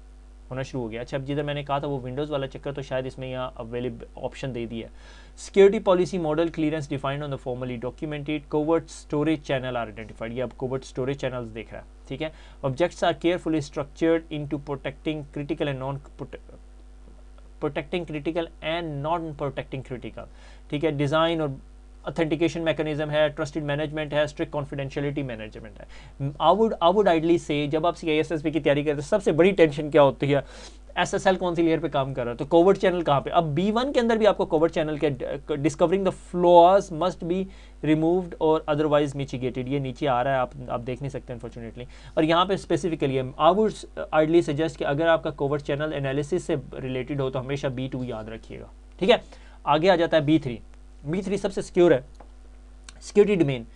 होना शुरू हो गया। अच्छा, अब जिधर मैंने कहा था वो विंडोज़ वाला चक्कर, तो शायद इसमें यहाँ अवेलेबल ऑप्शन दे दिया है। Security policy model clearance defined on the formally documented covert storage channel are identified. ये अब कोवर्ट स्टोरेज चैनल्स देख रहा है। ठीक है, objects are carefully structured into protecting critical and non protecting critical. ठीक है, डिज़ाइन और ऑथेंटिकेशन मैकेनिज्म है, ट्रस्टेड मैनेजमेंट है, स्ट्रिक्ट कॉन्फिडेंशियलिटी मैनेजमेंट है। आई वुड आइडली से जब आप CISSP की तैयारी करते हैं सबसे बड़ी टेंशन क्या होती है, SSL कौन सी लेयर पे काम कर रहा है, तो कोवर्ट चैनल कहाँ पे। अब B1 के अंदर भी आपको कोवर्ट चैनल के discovering the flaws must be removed और अदरवाइज मिटिगेटेड, ये नीचे आ रहा है, आप देख नहीं सकते अनफॉर्चुनेटली। और यहाँ पे specifically I would ideally suggest कि अगर आपका कोवर्ट चैनल एनालिसिस से रिलेटेड हो तो हमेशा B2 याद रखिएगा। ठीक है, आगे आ जाता है B3 सबसे सिक्योर है। Security domain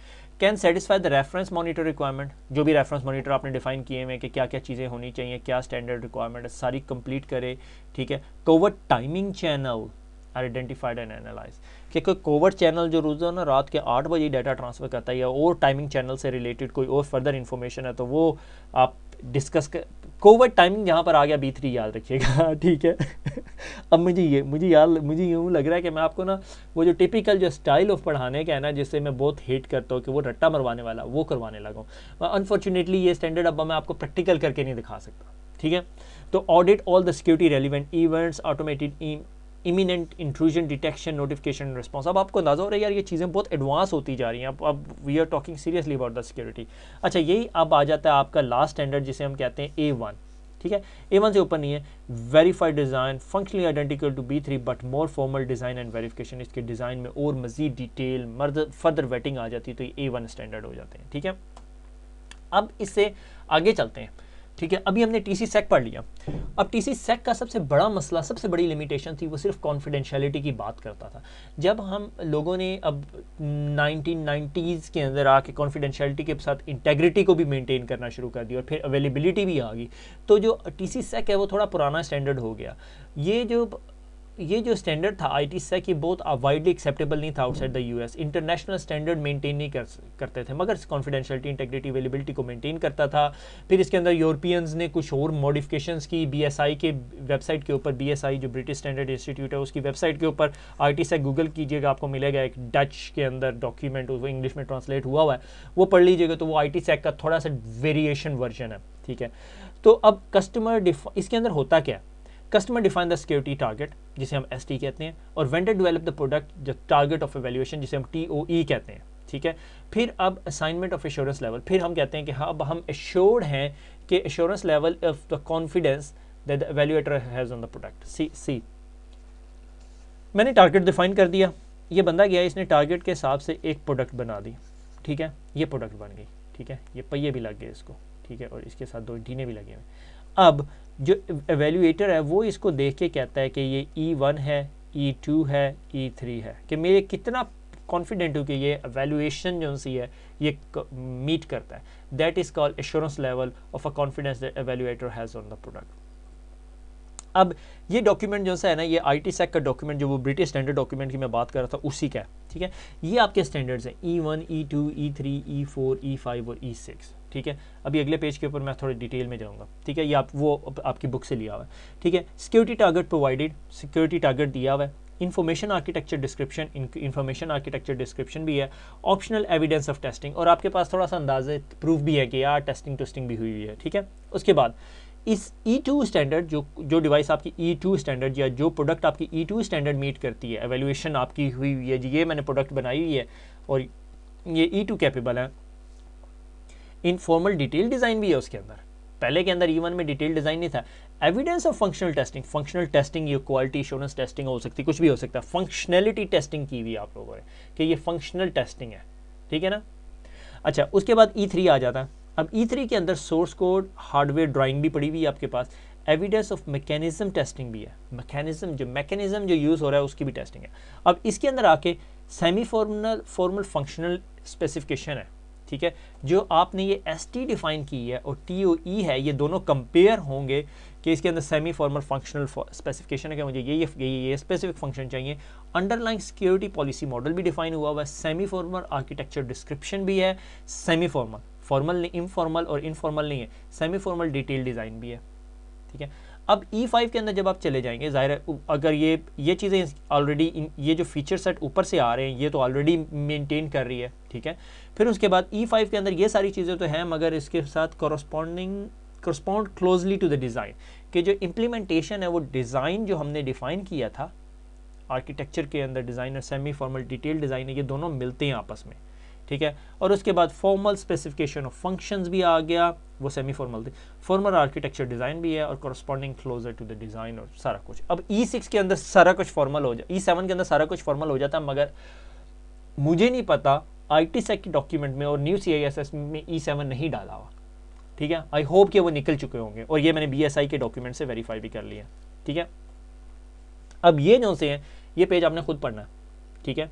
can satisfy the reference monitor requirement, जो भी रेफरेंस मॉनिटर आपने डिफाइन किए हैं कि क्या क्या चीज़ें होनी चाहिए, क्या स्टैंडर्ड रिक्वायरमेंट है, सारी कंप्लीट करे। ठीक है, covert timing channel are identified and analyse, कि कोई कोवर्ट चैनल जो रोज़ाना रात के 8 बजे डाटा ट्रांसफ़र करता है या और टाइमिंग चैनल से रिलेटेड कोई और फर्दर इन्फॉर्मेशन है तो वो आप डिस्कस कर। कोवर्ट टाइमिंग यहाँ पर आ गया B3, याद रखिएगा। ठीक है, अब मुझे यूँ लग रहा है कि मैं आपको ना वो जो टिपिकल जो स्टाइल ऑफ पढ़ाने का है ना, जिससे मैं बहुत हेट करता हूँ कि वो रट्टा मरवाने वाला, वो करवाने लगा हूँ। अनफॉर्चुनेटली ये स्टैंडर्ड अब मैं आपको प्रैक्टिकल करके नहीं दिखा सकता। ठीक है, तो audit all the security relevant events, automated imminent intrusion detection notification response. अब आपको अंदाजा हो रहा है यार ये चीज़ें बहुत एडवांस होती जा रही हैं। अब we are talking seriously about the security. अच्छा, यही अब आ जाता है आपका लास्ट स्टैंडर्ड जिसे हम कहते हैं A1। ठीक है, A1 से ऊपर नहीं है। Verified design functionally identical to B3 but more formal design and verification. इसके डिज़ाइन में और मजीद डिटेल फर्दर वेटिंग आ जाती है तो ये A1 स्टैंडर्ड हो जाते हैं। ठीक है, अब इससे आगे चलते हैं। ठीक है, अभी हमने TC SEC पढ़ लिया। अब TC SEC का सबसे बड़ा मसला, सबसे बड़ी लिमिटेशन थी वो सिर्फ कॉन्फिडेंशियलिटी की बात करता था। जब हम लोगों ने अब 1990s के अंदर आके कॉन्फिडेंशियलिटी के साथ इंटेग्रिटी को भी मेंटेन करना शुरू कर दिया और फिर अवेलेबिलिटी भी आ गई, तो जो TC SEC है वो थोड़ा पुराना स्टैंडर्ड हो गया। ये जो स्टैंडर्ड था IT SEC, ये बहुत वाइडली एक्सेप्टेबल नहीं था outside the US। International standard maintain नहीं करते थे, मगर कॉन्फिडेंशियलिटी इंटेग्रिटी अवेलेबिलिटी को मेंटेन करता था। फिर इसके अंदर यूरोपियंस ने कुछ और मॉडिफिकेशंस की। BSI के वेबसाइट के ऊपर, BSI जो ब्रिटिश स्टैंडर्ड इंस्टीट्यूट है उसकी वेबसाइट के ऊपर IT SEC गूगल कीजिएगा, आपको मिलेगा एक डच के अंदर डॉक्यूमेंट, वो इंग्लिश में ट्रांसलेट हुआ है, वो पढ़ लीजिएगा। तो वो IT SEC का थोड़ा सा वेरिएशन वर्जन है। ठीक है, तो अब इसके अंदर होता क्या है, customer define the security target जिसे हम ST कहते हैं, और vendor develop the product the target of evaluation जिसे हम TOE कहते हैं। ठीक है, फिर अब असाइनमेंट ऑफ एश्योरेंस लेवल, फिर हम कहते हैं कि हाँ अब हम एश्योर्ड हैं कि assurance level of the confidence that the evaluator has on the product. C मैंने टारगेट डिफाइन कर दिया, ये बंदा गया, इसने टारगेट के हिसाब से एक प्रोडक्ट बना दी। ठीक है, ये प्रोडक्ट बन गई। ठीक है, ये पहिए भी लग गए इसको। ठीक है, और इसके साथ 2 टीने भी लगे हुए। अब जो एवेल्यूएटर है वो इसको देख के कहता है कि ये E1 है, E2 है, E3 है, कि मेरे कितना कॉन्फिडेंट हूँ कि ये एवेल्यूएशन जो सी है ये मीट करता है। That is called assurance level of a confidence that evaluator has on the product. अब ये डॉक्यूमेंट जो सा है ना, ये IT SEC का डॉक्यूमेंट, जो वो ब्रिटिश स्टैंडर्ड डॉक्यूमेंट की मैं बात कर रहा था उसी का है। ठीक है, ये आपके स्टैंडर्ड्स हैं E1, E2, E3, E4, E5 और E6। ठीक है, अभी अगले पेज के ऊपर मैं थोड़ी डिटेल में जाऊंगा। ठीक है, ये आपकी बुक से लिया हुआ है। ठीक है, security target provided, security target दिया हुआ है। Information architecture description, information architecture description भी है। ऑप्शनल एविडेंस ऑफ टेस्टिंग, और आपके पास थोड़ा सा अंदाजे प्रूफ भी है कि यार टेस्टिंग भी हुई है। ठीक है, उसके बाद इस E2 स्टैंडर्ड, जो डिवाइस आपकी E2 स्टैंडर्ड या जो प्रोडक्ट आपकी E2 स्टैंडर्ड मीट करती है, एवेल्यूएशन आपकी हुई हुई है जी, ये मैंने प्रोडक्ट बनाई हुई है और ये E2 कैपेबल है। इनफॉर्मल डिटेल डिज़ाइन भी है उसके अंदर। पहले के अंदर E1 में डिटेल डिज़ाइन नहीं था। एविडेंस ऑफ फंक्शनल टेस्टिंग, ये क्वालिटी एश्योरेंस टेस्टिंग हो सकती है, कुछ भी हो सकता है। फंक्शनैलिटी टेस्टिंग की हुई आप लोगों ने कि ये फंक्शनल टेस्टिंग है। ठीक है ना। अच्छा, उसके बाद E3 आ जाता है। अब E3 के अंदर सोर्स कोड, हार्डवेयर ड्राइंग भी पड़ी हुई है आपके पास। एविडेंस ऑफ मैकेनिज्म टेस्टिंग भी है। मैकेनिज्म जो यूज़ हो रहा है उसकी भी टेस्टिंग है। अब इसके अंदर आके सेमी फॉर्मल फंक्शनल स्पेसिफिकेशन है। ठीक है, जो आपने ये ST डिफाइन की है और TOE है, ये दोनों कंपेयर होंगे कि इसके अंदर सेमी फॉर्मल फंक्शनल स्पेसिफिकेशन है कि मुझे ये स्पेसिफिक फंक्शन चाहिए। अंडरलाइंग सिक्योरिटी पॉलिसी मॉडल भी डिफाइन हुआ हुआ है। सेमी फॉर्मल आर्किटेक्चर डिस्क्रिप्शन भी है। सेमी फॉर्मल नहीं, इनफॉर्मल और इनफॉर्मल नहीं है, सेमी फॉर्मल डिटेल डिज़ाइन भी है। ठीक है, अब E5 के अंदर जब आप चले जाएंगे, ज़ाहिर है अगर ये चीज़ें ऑलरेडी, ये जो फीचर सेट ऊपर से आ रहे हैं ये तो ऑलरेडी मेंटेन कर रही है। ठीक है, फिर उसके बाद E5 के अंदर ये सारी चीज़ें तो हैं, मगर इसके साथ correspond closely to the design, कि जो इम्प्लीमेंटेशन है वो डिज़ाइन जो हमने डिफ़ाइन किया था आर्किटेक्चर के अंदर, डिज़ाइन और सेमी फॉर्मल डिटेल डिज़ाइन है, ये दोनों मिलते हैं आपस में। ठीक है, और उसके बाद फॉर्मल स्पेसिफिकेशन ऑफ फंक्शंस भी आ गया, वो सेमी फॉर्मल थे। फॉर्मल आर्किटेक्चर डिज़ाइन भी है और corresponding closure to the design और सारा कुछ। अब E6 के अंदर सारा कुछ फॉर्मल हो जाता, E7 के अंदर सारा कुछ फॉर्मल हो जाता है, मगर मुझे नहीं पता IT SEC के डॉक्यूमेंट में और न्यू CISS में E7 नहीं डाला हुआ। ठीक है, आई होप कि वो निकल चुके होंगे और ये मैंने BSI के डॉक्यूमेंट से वेरीफाई भी कर लिया। ठीक है, अब ये जो से हैं ये पेज आपने खुद पढ़ना है। ठीक है,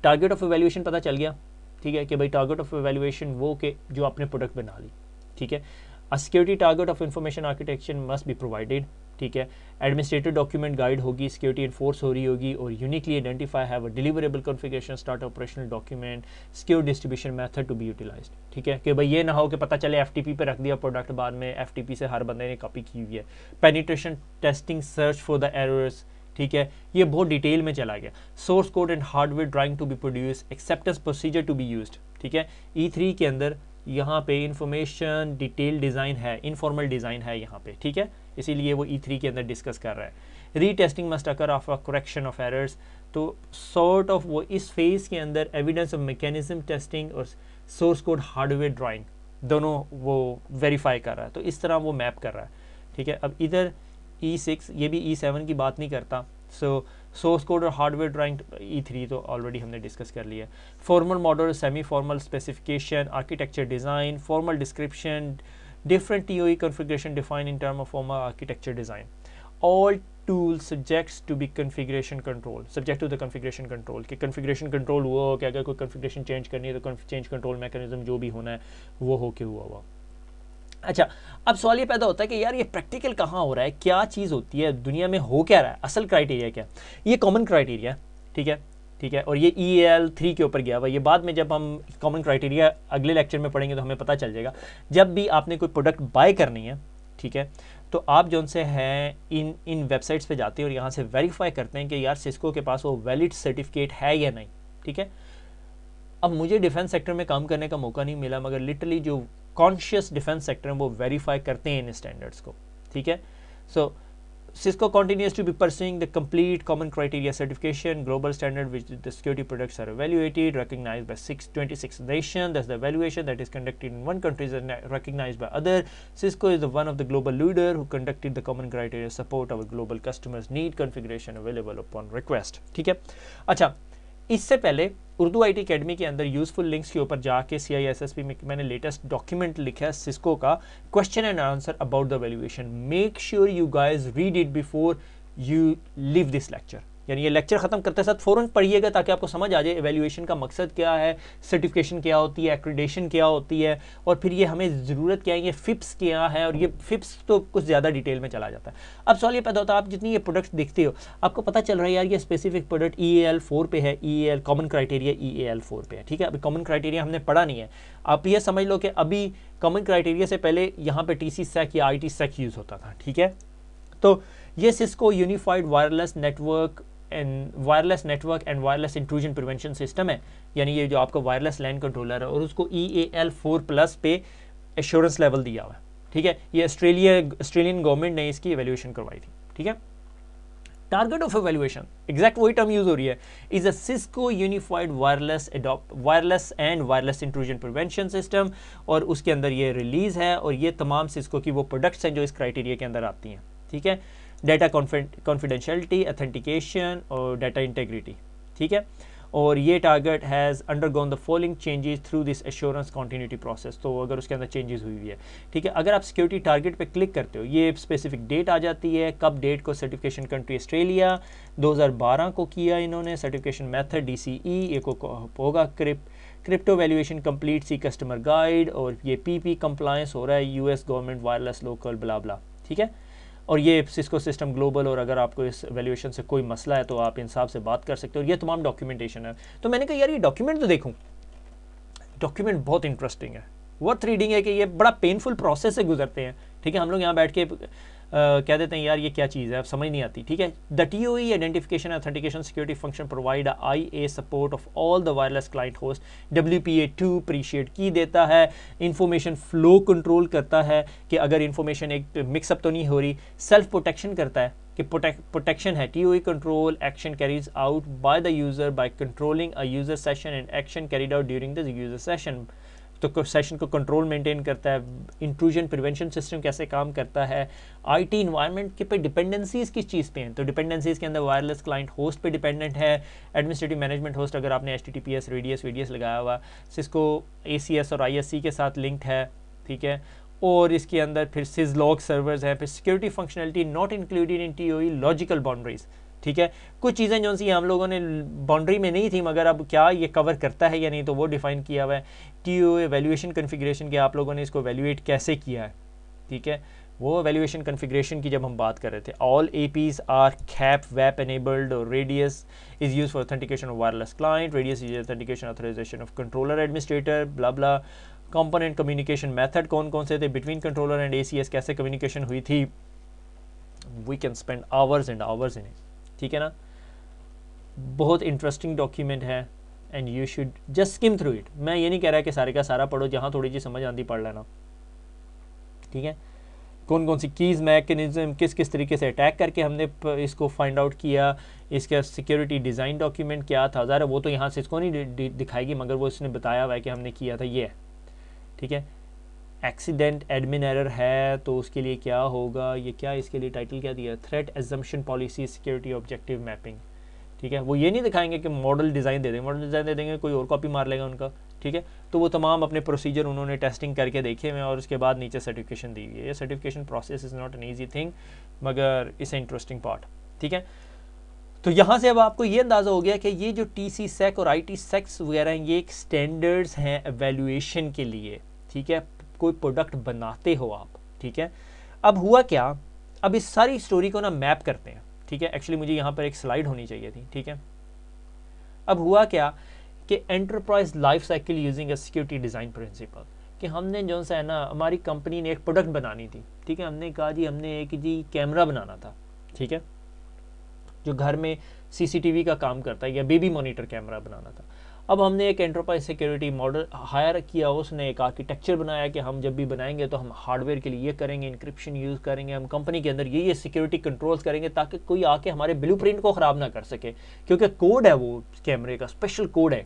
टारगेट ऑफ एवेल्यूएशन पता चल गया। ठीक है, कि भाई टारगेट ऑफ एवेल्यूएशन वो के जो आपने प्रोडक्ट बना ली। ठीक है, a security target of information architecture must be provided. ठीक है, एडमिनिस्ट्रेटिव डॉक्यूमेंट गाइड होगी, सिक्योरिटी इन्फोर्स हो रही होगी और uniquely identify have a deliverable configuration start operational document, secure distribution method to be utilized. ठीक है, कि भाई ये ना हो कि पता चले FTP पे रख दिया प्रोडक्ट, बाद में FTP से हर बंदे ने कॉपी की हुई है। Penetration testing, search for the errors. ठीक है, ये बहुत डिटेल में चला गया। Source code and hardware drawing to be produce, acceptance procedure to be used. ठीक है, E3 के अंदर यहाँ पे इंफॉर्मेशन डिटेल डिज़ाइन है, इनफॉर्मल डिज़ाइन है यहाँ पे। ठीक है, इसीलिए वो E3 के अंदर डिस्कस कर रहा है। Retesting must occur of a correction of errors, तो सॉर्ट ऑफ वो इस फेज के अंदर एविडेंस ऑफ मैकेनिज्म टेस्टिंग और सोर्स कोड हार्डवेयर ड्राइंग दोनों वो वेरीफाई कर रहा है, तो इस तरह वो मैप कर रहा है, ठीक है। अब इधर E6 ये भी E7 की बात नहीं करता, सो सोर्स कोड और हार्डवेयर ड्राइंग E3 तो ऑलरेडी हमने डिस्कस कर लिया। Formal model, semi formal specification, architecture design, formal description, different TOE configuration defined in term of formal architecture design. All tools subjects to be configuration control, subject to the configuration control कि configuration control हुआ हो कि अगर कोई configuration change करनी है तो change control mechanism जो भी होना है वो हो के हुआ। अच्छा, अब सवाल ये पैदा होता है कि यार ये प्रैक्टिकल कहाँ हो रहा है, क्या चीज़ होती है, दुनिया में हो क्या रहा है, असल क्राइटेरिया क्या। ये कॉमन क्राइटेरिया, ठीक है, ठीक है, और ये EAL3 के ऊपर गया हुआ। ये बाद में जब हम कॉमन क्राइटेरिया अगले लेक्चर में पढ़ेंगे तो हमें पता चल जाएगा। जब भी आपने कोई प्रोडक्ट बाय करनी है, ठीक है, तो आप जो उनसे हैं इन वेबसाइट्स पे जाते हैं और यहाँ से वेरीफाई करते हैं कि यार सिस्को के पास वो वैलिड सर्टिफिकेट है या नहीं, ठीक है। अब मुझे डिफेंस सेक्टर में काम करने का मौका नहीं मिला, मगर लिटरली जो कॉन्शियस डिफेंस सेक्टर में वो वेरीफाई करते हैं इन स्टैंडर्ड्स को, ठीक है। सो Cisco continues to be pursuing the complete common criteria certification, global standard which the security products are evaluated, recognized by 26 nations. Thus, the evaluation that is conducted in one country is recognized by other. Cisco is one of the global leader who conducted the common criteria support our global customers need configuration available upon request. ठीक है। अच्छा, इससे पहले Urdu IT academy के अंदर useful links के ऊपर जाके CISSP में मैंने लेटेस्ट डॉक्यूमेंट लिखा है सिस्को का, question and answer about the valuation. Make sure you guys read it before you leave this lecture, यानी ये लेक्चर खत्म करते साथ फ़ौरन पढ़िएगा ताकि आपको समझ आ जाए एवेल्यूएशन का मकसद क्या है, सर्टिफिकेशन क्या होती है, एक्रेडिटेशन क्या होती है, और फिर ये हमें ज़रूरत क्या है, ये फिप्स क्या है, और ये फिप्स तो कुछ ज़्यादा डिटेल में चला जाता है। अब सवाल ये पैदा होता है, आप जितनी ये प्रोडक्ट्स देखते हो आपको पता चल रहा है यार ये स्पेसिफिक प्रोडक्ट EAL4 पे है, EAL कॉमन क्राइटेरिया EAL4 पे है, ठीक है। अभी कॉमन क्राइटेरिया हमने पढ़ा नहीं है, आप ये समझ लो कि अभी कॉमन क्राइटेरिया से पहले यहाँ पे TC-SEC या IT-SEC यूज़ होता था, ठीक है। तो ये Cisco unified wireless network and wireless intrusion prevention system है, यानी ये जो आपका वायरलेस लैन कंट्रोलर है, और उसको EAL4+ पे एश्योरेंस लेवल दिया हुआ है, ठीक है। ये ऑस्ट्रेलियन गवर्नमेंट ने इसकी एवेल्यूएशन करवाई थी, ठीक है। टारगेट ऑफ एवेल्यूएशन, एग्जैक्ट वही टर्म यूज हो रही है, is a Cisco unified wireless and wireless intrusion prevention system, और उसके अंदर ये रिलीज है, और ये तमाम सिस्को की वो प्रोडक्ट्स हैं जो इस क्राइटेरिया के अंदर आती हैं, ठीक है। डाटा कॉन्फिडेंशियलिटी, अथेंटिकेशन और डाटा इंटेग्रिटी, ठीक है। और ये target has undergone the following changes through this assurance continuity process, तो अगर उसके अंदर चेंजेस हुई है, ठीक है। अगर आप सिक्योरिटी टारगेट पे क्लिक करते हो, ये स्पेसिफिक डेट आ जाती है, कब डेट को सर्टिफिकेशन कंट्री ऑस्ट्रेलिया 2012 को किया इन्होंने, सर्टिफिकेशन मेथड DCE, ये को होगा crypto valuation complete C customer guide, और ये PP कंप्लायंस हो रहा है US government wireless local blah blah, ठीक है। और ये सिस्को सिस्टम ग्लोबल, और अगर आपको इस वैल्यूएशन से कोई मसला है तो आप इंसाफ से बात कर सकते हो, और ये तमाम डॉक्यूमेंटेशन है। तो मैंने कहा यार ये डॉक्यूमेंट तो देखूं, डॉक्यूमेंट बहुत इंटरेस्टिंग है, वर्थ रीडिंग है कि ये बड़ा पेनफुल प्रोसेस से गुजरते हैं, ठीक है। हम लोग यहाँ बैठ के कह देते हैं यार ये क्या चीज़ है, अब समझ नहीं आती, ठीक है। The TOE identification authentication security function provide IA support of all the wireless client host, WPA2 appreciate की देता है, इंफॉर्मेशन फ्लो कंट्रोल करता है कि अगर इंफॉर्मेशन एक मिक्सअप तो नहीं हो रही, सेल्फ प्रोटेक्शन करता है कि प्रोटेक्शन है, TOE control action carries out by the user by controlling a user session and action carried out during the user session, तो सेशन को कंट्रोल मेंटेन करता है। इंट्रूजन प्रिवेंशन सिस्टम कैसे काम करता है, IT इन्वायरमेंट के पे डिपेंडेंसीज किस चीज़ पे हैं, तो डिपेंडेंसीज के अंदर वायरलेस क्लाइंट होस्ट पे डिपेंडेंट है, एडमिनिस्ट्रेटिव मैनेजमेंट होस्ट अगर आपने HTTPS रेडियस लगाया हुआ, सिस्को ACS और ISC के साथ लिंक्ड है, ठीक है। और इसके अंदर फिर सिजलॉग सर्वर्स हैं, फिर security functionality not included in TOE logical boundaries, ठीक है। कुछ चीज़ें जो सी हम लोगों ने बाउंड्री में नहीं थी, मगर अब क्या ये कवर करता है या नहीं तो वो डिफाइन किया हुआ है। TOE वैल्यूएशन कन्फिग्रेशन के आप लोगों ने इसको वैल्यूएट कैसे किया है, ठीक है। वो वैल्यूएशन कन्फिग्रेशन की जब हम बात कर रहे थे, ऑल APs आर CAP वेप एनेबल्ड, और RADIUS is used for authentication of wireless client, RADIUS is authentication authorization of controller administrator blah blah. Component communication method कौन कौन से थे, बिटवीन कंट्रोलर एंड ACS कैसे कम्युनिकेशन हुई थी, we can spend hours and hours in it, ठीक है ना। बहुत इंटरेस्टिंग डॉक्यूमेंट है and you should just skim through it. मैं ये नहीं कह रहा कि सारे का सारा पढ़ो, जहाँ थोड़ी सी समझ आती पढ़ लेना, ठीक है। कौन कौन सी कीज़ मैकेनिज्म किस किस तरीके से अटैक करके हमने इसको फाइंड आउट किया, इसका सिक्योरिटी डिज़ाइन डॉक्यूमेंट क्या था। ज़रा वो तो यहाँ से इसको नहीं दिखाएगी, मगर वो इसने बताया हुआ है कि हमने किया था ये है, ठीक है। एक्सीडेंट एडमिन एरर है तो उसके लिए क्या होगा, ये क्या इसके लिए टाइटल क्या दिया, threat assumption policy security objective mapping, ठीक है। वो ये नहीं दिखाएंगे कि मॉडल डिज़ाइन दे देंगे, मॉडल डिज़ाइन दे देंगे कोई और कॉपी मार लेगा उनका, ठीक है। तो वो तमाम अपने प्रोसीजर उन्होंने टेस्टिंग करके देखे हुए और उसके बाद नीचे सर्टिफिकेशन दी हुई है। ये certification process is not an easy thing, मगर इट्स इंटरेस्टिंग पार्ट, ठीक है। तो यहाँ से अब आपको ये अंदाज़ा हो गया कि ये जो TC SEC और IT SECs वगैरह हैं, ये एक स्टैंडर्ड्स हैं एवेल्यूएशन के लिए, ठीक है। कोई प्रोडक्ट बनाते हो आप, ठीक है। अब हुआ क्या, अब इस सारी स्टोरी को ना मैप करते हैं, ठीक है। एक्चुअली मुझे यहाँ पर एक स्लाइड होनी चाहिए थी, ठीक है। अब हुआ क्या कि enterprise life cycle using a security design principle, कि हमने जो सा है ना, हमारी कंपनी ने एक प्रोडक्ट बनानी थी, ठीक है। हमने कहा जी हमने एक जी कैमरा बनाना था, ठीक है, जो घर में CCTV का काम करता है, या बेबी मॉनिटर कैमरा बनाना था। अब हमने एक एंटरप्राइज सिक्योरिटी मॉडल हायर किया, उसने एक आर्किटेक्चर बनाया कि हम जब भी बनाएंगे तो हम हार्डवेयर के लिए ये करेंगे, इंक्रिप्शन यूज़ करेंगे, हम कंपनी के अंदर ये सिक्योरिटी कंट्रोल्स करेंगे ताकि कोई आके हमारे ब्लूप्रिंट को ख़राब ना कर सके, क्योंकि कोड है वो कैमरे का, स्पेशल कोड है,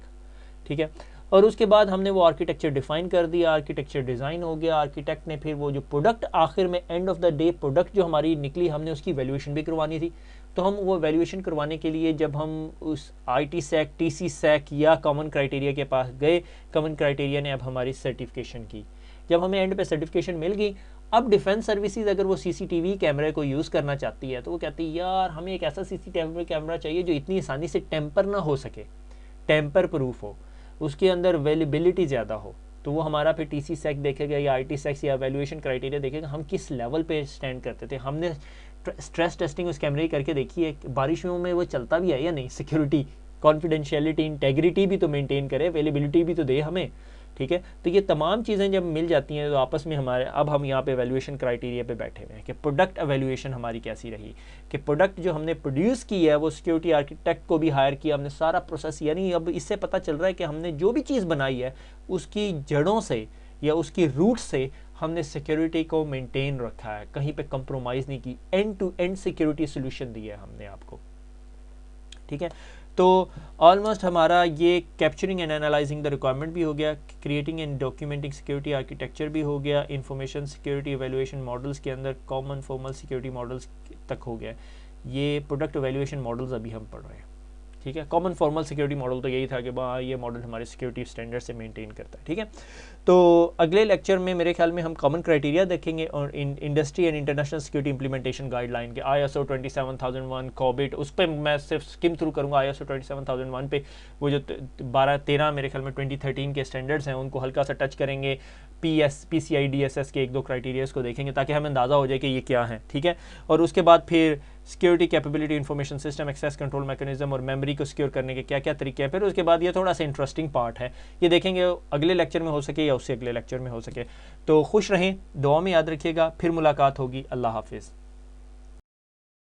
ठीक है। और उसके बाद हमने वो आर्किटेक्चर डिफ़ाइन कर दिया, आर्किटेक्चर डिज़ाइन हो गया, आर्किटेक्ट ने फिर वो जो प्रोडक्ट आखिर में end of the day product जो हमारी निकली, हमने उसकी वैल्यूएशन भी करवानी थी। तो हम वो वैल्यूएशन करवाने के लिए जब हम उस IT SEC, TC SEC या कॉमन क्राइटेरिया के पास गए, कॉमन क्राइटेरिया ने अब हमारी सर्टिफिकेशन की। जब हमें एंड पे सर्टिफिकेशन मिल गई, अब डिफेंस सर्विसेज अगर वो CCTV कैमरे को यूज़ करना चाहती है तो वो कहती है यार हमें एक ऐसा CCTV कैमरा चाहिए जो इतनी आसानी से टेम्पर ना हो सके, टेम्पर प्रूफ हो, उसके अंदर अवेलेबिलिटी ज़्यादा हो। तो वो हमारा फिर TC SEC देखेगा या IT SEC या वैल्यूएशन क्राइटेरिया देखेगा हम किस लेवल पे स्टैंड करते थे। हमने स्ट्रेस टेस्टिंग उस कैमरे की करके देखी है, बारिशों में वो चलता भी है या नहीं, सिक्योरिटी, कॉन्फिडेंशियलिटी, इंटेग्रिटी भी तो मेंटेन करे, अवेलेबिलिटी भी तो दे हमें, ठीक है। तो ये तमाम चीज़ें जब मिल जाती हैं तो आपस में हमारे, अब हम यहाँ पे एवेल्यूएशन क्राइटेरिया पे बैठे हुए हैं कि प्रोडक्ट एवेल्यूएशन हमारी कैसी रही, कि प्रोडक्ट जो हमने प्रोड्यूस की है वो सिक्योरिटी आर्किटेक्ट को भी हायर किया हमने, सारा प्रोसेस, यानी अब इससे पता चल रहा है कि हमने जो भी चीज़ बनाई है उसकी जड़ों से या उसकी रूट से हमने सिक्योरिटी को मेंटेन रखा है, कहीं पे कंप्रोमाइज़ नहीं की, end to end security solution दिया है हमने आपको, ठीक है। तो ऑलमोस्ट हमारा ये capturing and analysing the requirement भी हो गया, creating and documenting security architecture भी हो गया, इंफॉर्मेशन सिक्योरिटी एवेल्यूएशन मॉडल्स के अंदर कॉमन फॉर्मल सिक्योरिटी मॉडल्स तक हो गया। ये प्रोडक्ट एवेल्यूएशन मॉडल्स अभी हम पढ़ रहे हैं, ठीक है। कॉमन फॉर्मल सिक्योरिटी मॉडल तो यही था कि ये मॉडल हमारे सिक्योरिटी स्टैंडर्ड से मेंटेन करता है, ठीक है। तो अगले लेक्चर में मेरे ख्याल में हम कॉमन क्राइटेरिया देखेंगे और industry and international security implementation guideline के ISO 27001 कॉबिट, उस पर मैं सिर्फ स्किम थ्रू करूँगा। ISO 27001 पे वो जो 12-13 मेरे ख्याल में 2013 के स्टैंडर्ड्स हैं उनको हल्का सा टच करेंगे, PCI DSS के 1-2 क्राइटेरियाज को देखेंगे ताकि हमें अंदाज़ा हो जाए कि ये क्या है, ठीक है। और उसके बाद फिर security capability, information system, access control mechanism और मेमोरी को सिक्योर करने के क्या क्या तरीके हैं। फिर उसके बाद ये थोड़ा सा इंटरेस्टिंग पार्ट है, ये देखेंगे अगले लेक्चर में हो सके या उससे अगले लेक्चर में हो सके। तो खुश रहें, दुआ में याद रखिएगा, फिर मुलाकात होगी। अल्लाह हाफिज़।